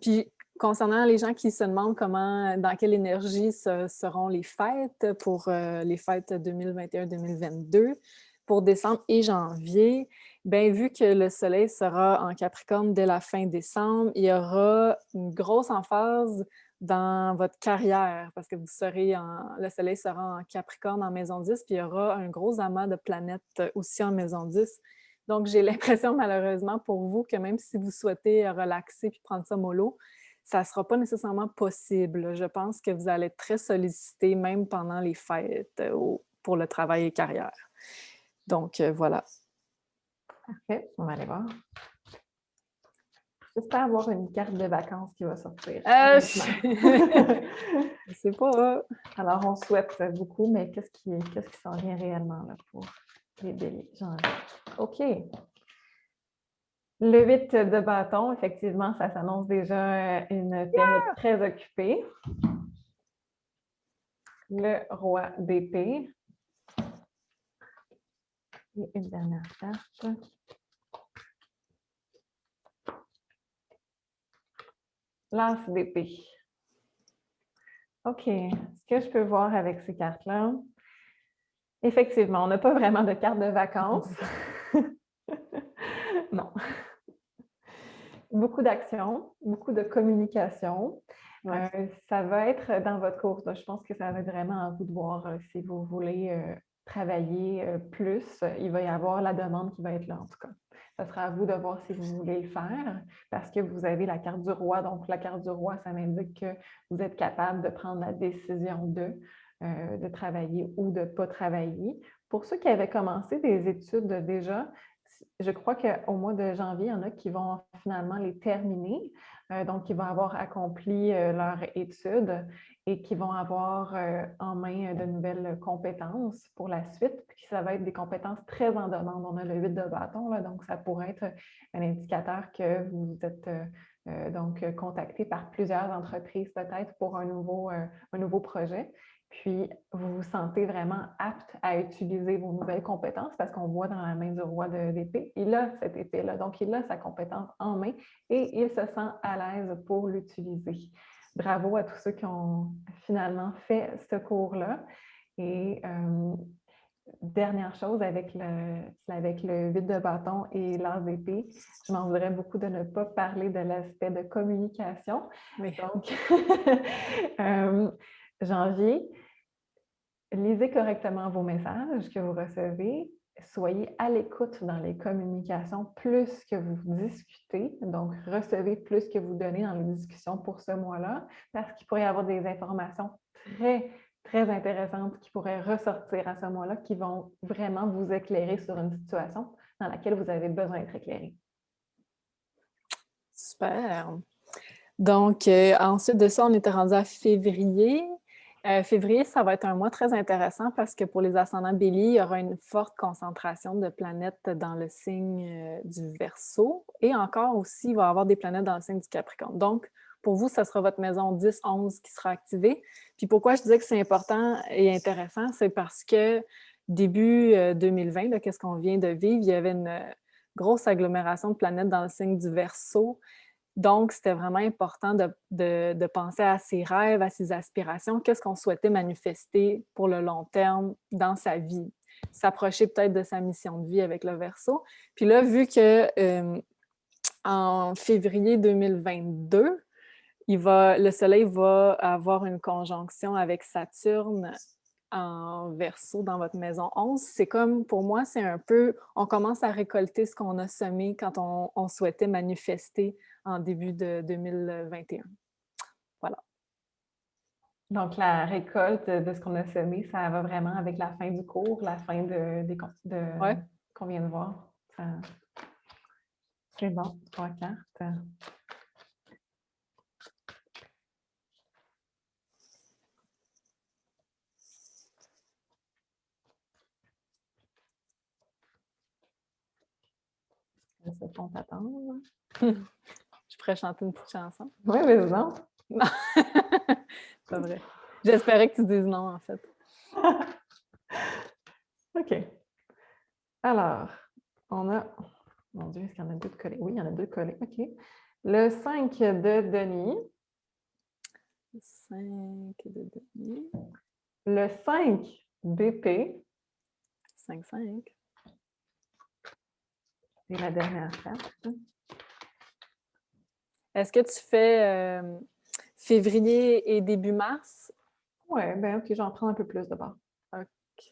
Puis, concernant les gens qui se demandent dans quelle énergie seront les fêtes pour les fêtes 2021-2022, pour décembre et janvier, bien, vu que le soleil sera en Capricorne dès la fin décembre, il y aura une grosse emphase dans votre carrière parce que le soleil sera en Capricorne en maison 10, puis il y aura un gros amas de planètes aussi en maison 10. Donc, j'ai l'impression, malheureusement, pour vous, que même si vous souhaitez relaxer puis prendre ça mollo, ça ne sera pas nécessairement possible. Je pense que vous allez être très sollicité, même pendant les fêtes, pour le travail et carrière. Donc, voilà. Parfait, on va aller voir. J'espère avoir une carte de vacances qui va sortir. Je sais pas. Alors, on souhaite beaucoup, mais qu'est-ce qui s'en vient réellement là, pour les béliers? OK. Le 8 de bâton, effectivement, ça s'annonce déjà une période très occupée. Le roi d'épée. Et une dernière carte. L'as d'épée. OK. Ce que je peux voir avec ces cartes-là, effectivement, on n'a pas vraiment de carte de vacances. Non. Beaucoup d'action, beaucoup de communication. Ouais. Ça va être dans votre course. Je pense que ça va être vraiment à vous de voir si vous voulez travailler plus. Il va y avoir la demande qui va être là, en tout cas. Ça sera à vous de voir si vous voulez le faire parce que vous avez la carte du roi. Donc, la carte du roi, ça m'indique que vous êtes capable de prendre la décision de travailler ou de ne pas travailler. Pour ceux qui avaient commencé des études déjà, je crois qu'au mois de janvier, il y en a qui vont finalement les terminer, donc qui vont avoir accompli leur étude et qui vont avoir en main de nouvelles compétences pour la suite. Puis ça va être des compétences très en demande. On a le 8 de bâton, là, donc ça pourrait être un indicateur que vous êtes donc contacté par plusieurs entreprises peut-être pour un nouveau projet. Puis, vous vous sentez vraiment apte à utiliser vos nouvelles compétences parce qu'on voit dans la main du roi d'épée, il a cette épée-là. Donc, il a sa compétence en main et il se sent à l'aise pour l'utiliser. Bravo à tous ceux qui ont finalement fait ce cours-là. Et dernière chose avec le 8 de bâton et l'as d'épée, je m'en voudrais beaucoup de ne pas parler de l'aspect de communication. Oui. Donc, janvier, lisez correctement vos messages que vous recevez. Soyez à l'écoute dans les communications plus que vous discutez. Donc, recevez plus que vous donnez dans les discussions pour ce mois-là, parce qu'il pourrait y avoir des informations très, très intéressantes qui pourraient ressortir à ce mois-là, qui vont vraiment vous éclairer sur une situation dans laquelle vous avez besoin d'être éclairé. Super. Donc, ensuite de ça, on était rendu à février. Février, ça va être un mois très intéressant parce que pour les ascendants Bélier, il y aura une forte concentration de planètes dans le signe du Verseau et encore aussi, il va y avoir des planètes dans le signe du Capricorne. Donc, pour vous, ça sera votre maison 10-11 qui sera activée. Puis pourquoi je disais que c'est important et intéressant, c'est parce que début 2020, qu'est-ce qu'on vient de vivre, il y avait une grosse agglomération de planètes dans le signe du Verseau. Donc, c'était vraiment important de penser à ses rêves, à ses aspirations, qu'est-ce qu'on souhaitait manifester pour le long terme dans sa vie, s'approcher peut-être de sa mission de vie avec le Verseau. Puis là, vu que en février 2022, le Soleil va avoir une conjonction avec Saturne en Verseau dans votre maison 11. C'est comme, pour moi, c'est un peu, on commence à récolter ce qu'on a semé quand on souhaitait manifester en début de 2021. Voilà. Donc, la récolte de ce qu'on a semé, ça va vraiment avec la fin du cours, la fin Ouais. qu'on vient de voir. C'est bon, 3 cartes. Se font attendre. Je pourrais chanter une petite chanson. Oui, mais non. Non, c'est pas vrai. J'espérais que tu dises non, en fait. OK. Alors, on a... Mon Dieu, est-ce qu'il y en a 2 de collés? Oui, il y en a 2 de collés. OK. Le 5 de Denis. 5 de demi. Le 5 d'épée. 5-5. Et la dernière carte. Est-ce que tu fais février et début mars? Oui, bien, OK, j'en prends un peu plus d'abord. OK.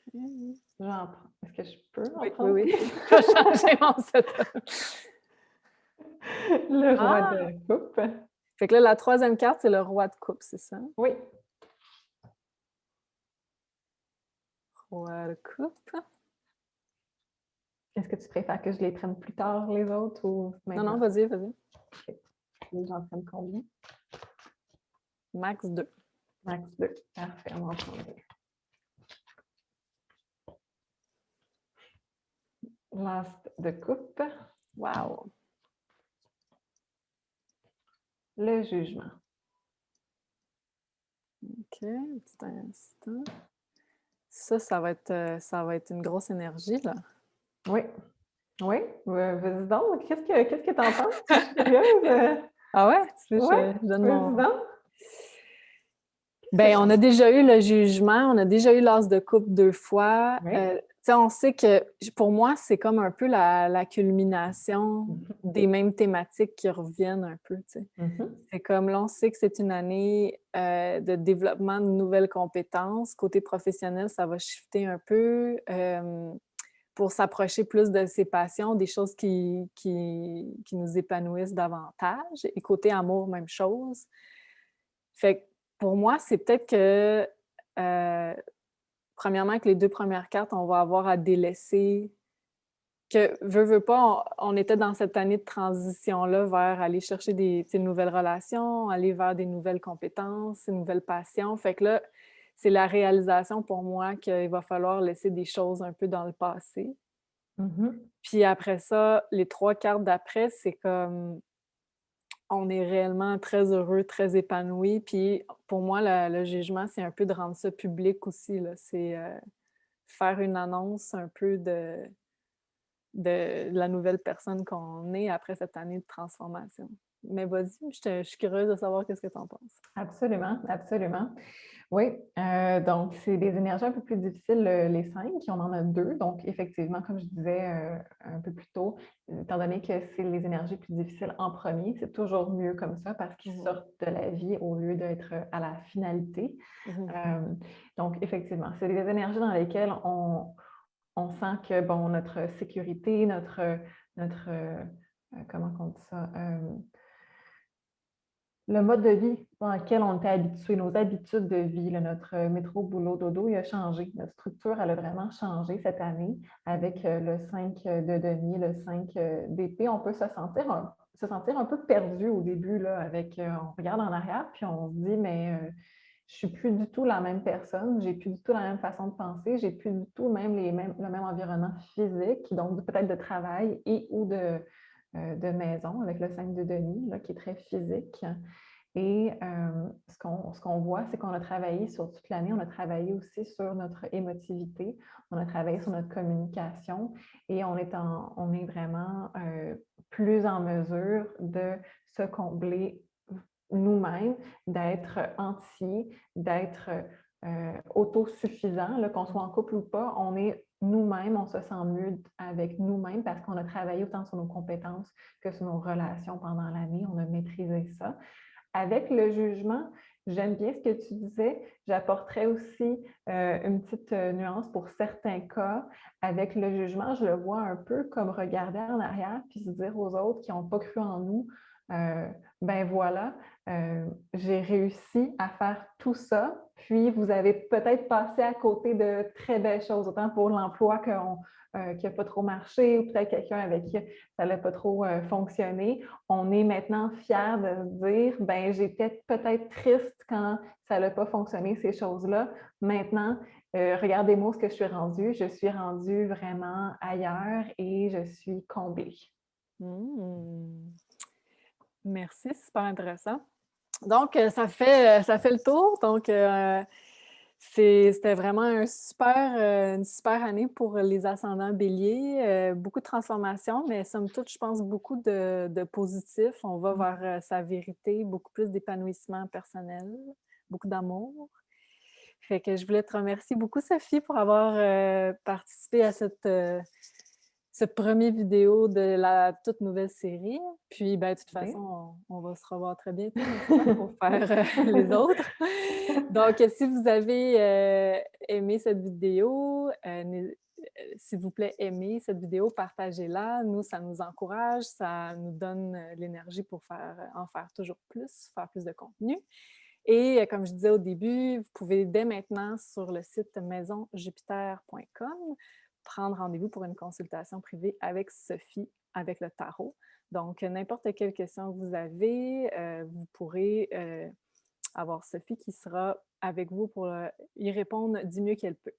J'en prends. Est-ce que je peux en Oui, prendre? oui, oui. Je vais changer mon setup. Le roi de coupe. Fait que là, la troisième carte, c'est le roi de coupe, c'est ça? Oui. Roi de coupe. Est-ce que tu préfères que je les prenne plus tard, les autres, ou Non, non, maintenant? vas-y, vas-y. OK. J'en prenne combien? Max 2. Max 2. Parfait, on va en prendre 2. L'as de coupe. Wow! Le jugement. OK, un petit instant. Ça va être une grosse énergie, là. Oui. Oui, vas-y donc. Qu'est-ce que t'en penses? Je suis curieuse. Ah ouais? Tu veux que Ouais, je donne vas-y mon... donc. Ben, on a déjà eu le jugement, on a déjà eu l'as de coupe 2 fois. Oui. Tu sais, on sait que, pour moi, c'est comme un peu la culmination des mêmes thématiques qui reviennent un peu, tu sais. C'est comme là, on sait que c'est une année de développement de nouvelles compétences. Côté professionnel, ça va shifter un peu pour s'approcher plus de ses passions, des choses qui nous épanouissent davantage. Et côté amour, même chose. Fait que pour moi, c'est peut-être que, premièrement, avec les 2 premières cartes, on va avoir à délaisser que, veut pas, on était dans cette année de transition-là vers aller chercher des nouvelles relations, aller vers des nouvelles compétences, des nouvelles passions. Fait que là, c'est la réalisation pour moi qu'il va falloir laisser des choses un peu dans le passé. Puis après ça, les 3 cartes d'après, c'est comme on est réellement très heureux, très épanoui. Puis pour moi, le jugement, c'est un peu de rendre ça public aussi, là. C'est faire une annonce un peu de la nouvelle personne qu'on est après cette année de transformation. Mais vas-y, je suis curieuse de savoir qu'est-ce que tu en penses. Absolument, absolument. Oui, donc c'est des énergies un peu plus difficiles, les 5, on en a 2. Donc, effectivement, comme je disais un peu plus tôt, étant donné que c'est les énergies plus difficiles en premier, c'est toujours mieux comme ça parce qu'ils sortent de la vie au lieu d'être à la finalité. Donc, effectivement, c'est des énergies dans lesquelles on sent que, bon, notre sécurité, comment on dit ça? Le mode de vie dans lequel on était habitué, nos habitudes de vie, là, notre métro, boulot, dodo, il a changé. Notre structure, elle a vraiment changé cette année avec le 5 de denier, le 5 d'épée. On peut se sentir un peu perdu au début, là, avec, on regarde en arrière, puis on se dit, mais je suis plus du tout la même personne, j'ai plus du tout la même façon de penser, j'ai plus du tout le même environnement physique, donc peut-être de travail et ou de maison avec le 5 de denier, là, qui est très physique. Et ce qu'on voit, c'est qu'on a travaillé sur toute l'année, on a travaillé aussi sur notre émotivité, on a travaillé sur notre communication et on est vraiment plus en mesure de se combler nous-mêmes, d'être entier, d'être autosuffisant, qu'on soit en couple ou pas, on est nous-mêmes, on se sent mieux avec nous-mêmes parce qu'on a travaillé autant sur nos compétences que sur nos relations pendant l'année, on a maîtrisé ça. Avec le jugement, j'aime bien ce que tu disais. J'apporterais aussi une petite nuance pour certains cas. Avec le jugement, je le vois un peu comme regarder en arrière puis se dire aux autres qui n'ont pas cru en nous, ben voilà, j'ai réussi à faire tout ça, puis vous avez peut-être passé à côté de très belles choses, autant pour l'emploi qui n'a pas trop marché, ou peut-être quelqu'un avec qui ça n'a pas trop fonctionné. On est maintenant fiers de se dire, ben j'étais peut-être triste quand ça n'a pas fonctionné, ces choses-là. Maintenant, regardez-moi ce que je suis rendue vraiment ailleurs et je suis comblée. Merci, super intéressant. Donc, ça fait le tour. Donc, c'était vraiment une super année pour les ascendants béliers. Beaucoup de transformations, mais somme toute, je pense beaucoup de positif. On va vers sa vérité, beaucoup plus d'épanouissement personnel, beaucoup d'amour. Fait que je voulais te remercier beaucoup, Sophie, pour avoir participé à cette première vidéo de la toute nouvelle série. Puis, ben, de toute façon, on va se revoir très bientôt, n'est-ce pas, pour faire les autres. Donc, si vous avez aimé cette vidéo, s'il vous plaît, aimez cette vidéo, partagez-la. Nous, ça nous encourage, ça nous donne l'énergie pour en faire toujours plus, faire plus de contenu. Et comme je disais au début, vous pouvez dès maintenant sur le site maisonjupiter.com prendre rendez-vous pour une consultation privée avec Sophie, avec le tarot. Donc, n'importe quelle question que vous avez, vous pourrez avoir Sophie qui sera avec vous pour y répondre du mieux qu'elle peut.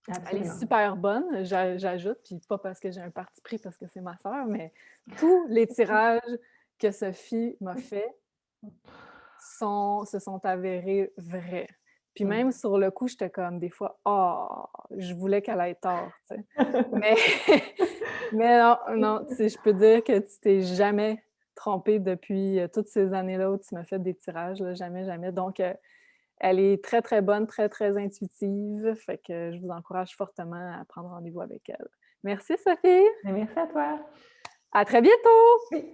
Elle est Absolument. super bonne, j'ajoute, puis pas parce que j'ai un parti pris parce que c'est ma sœur, mais tous les tirages que Sophie m'a fait se sont avérés vrais. Puis même sur le coup, j'étais comme des fois, je voulais qu'elle ait tort, tu sais. Mais, mais non, tu sais, je peux dire que tu t'es jamais trompée depuis toutes ces années-là où tu m'as fait des tirages, là, jamais, jamais. Donc, elle est très, très bonne, très, très intuitive. Fait que je vous encourage fortement à prendre rendez-vous avec elle. Merci, Sophie! Merci à toi. À très bientôt! Oui.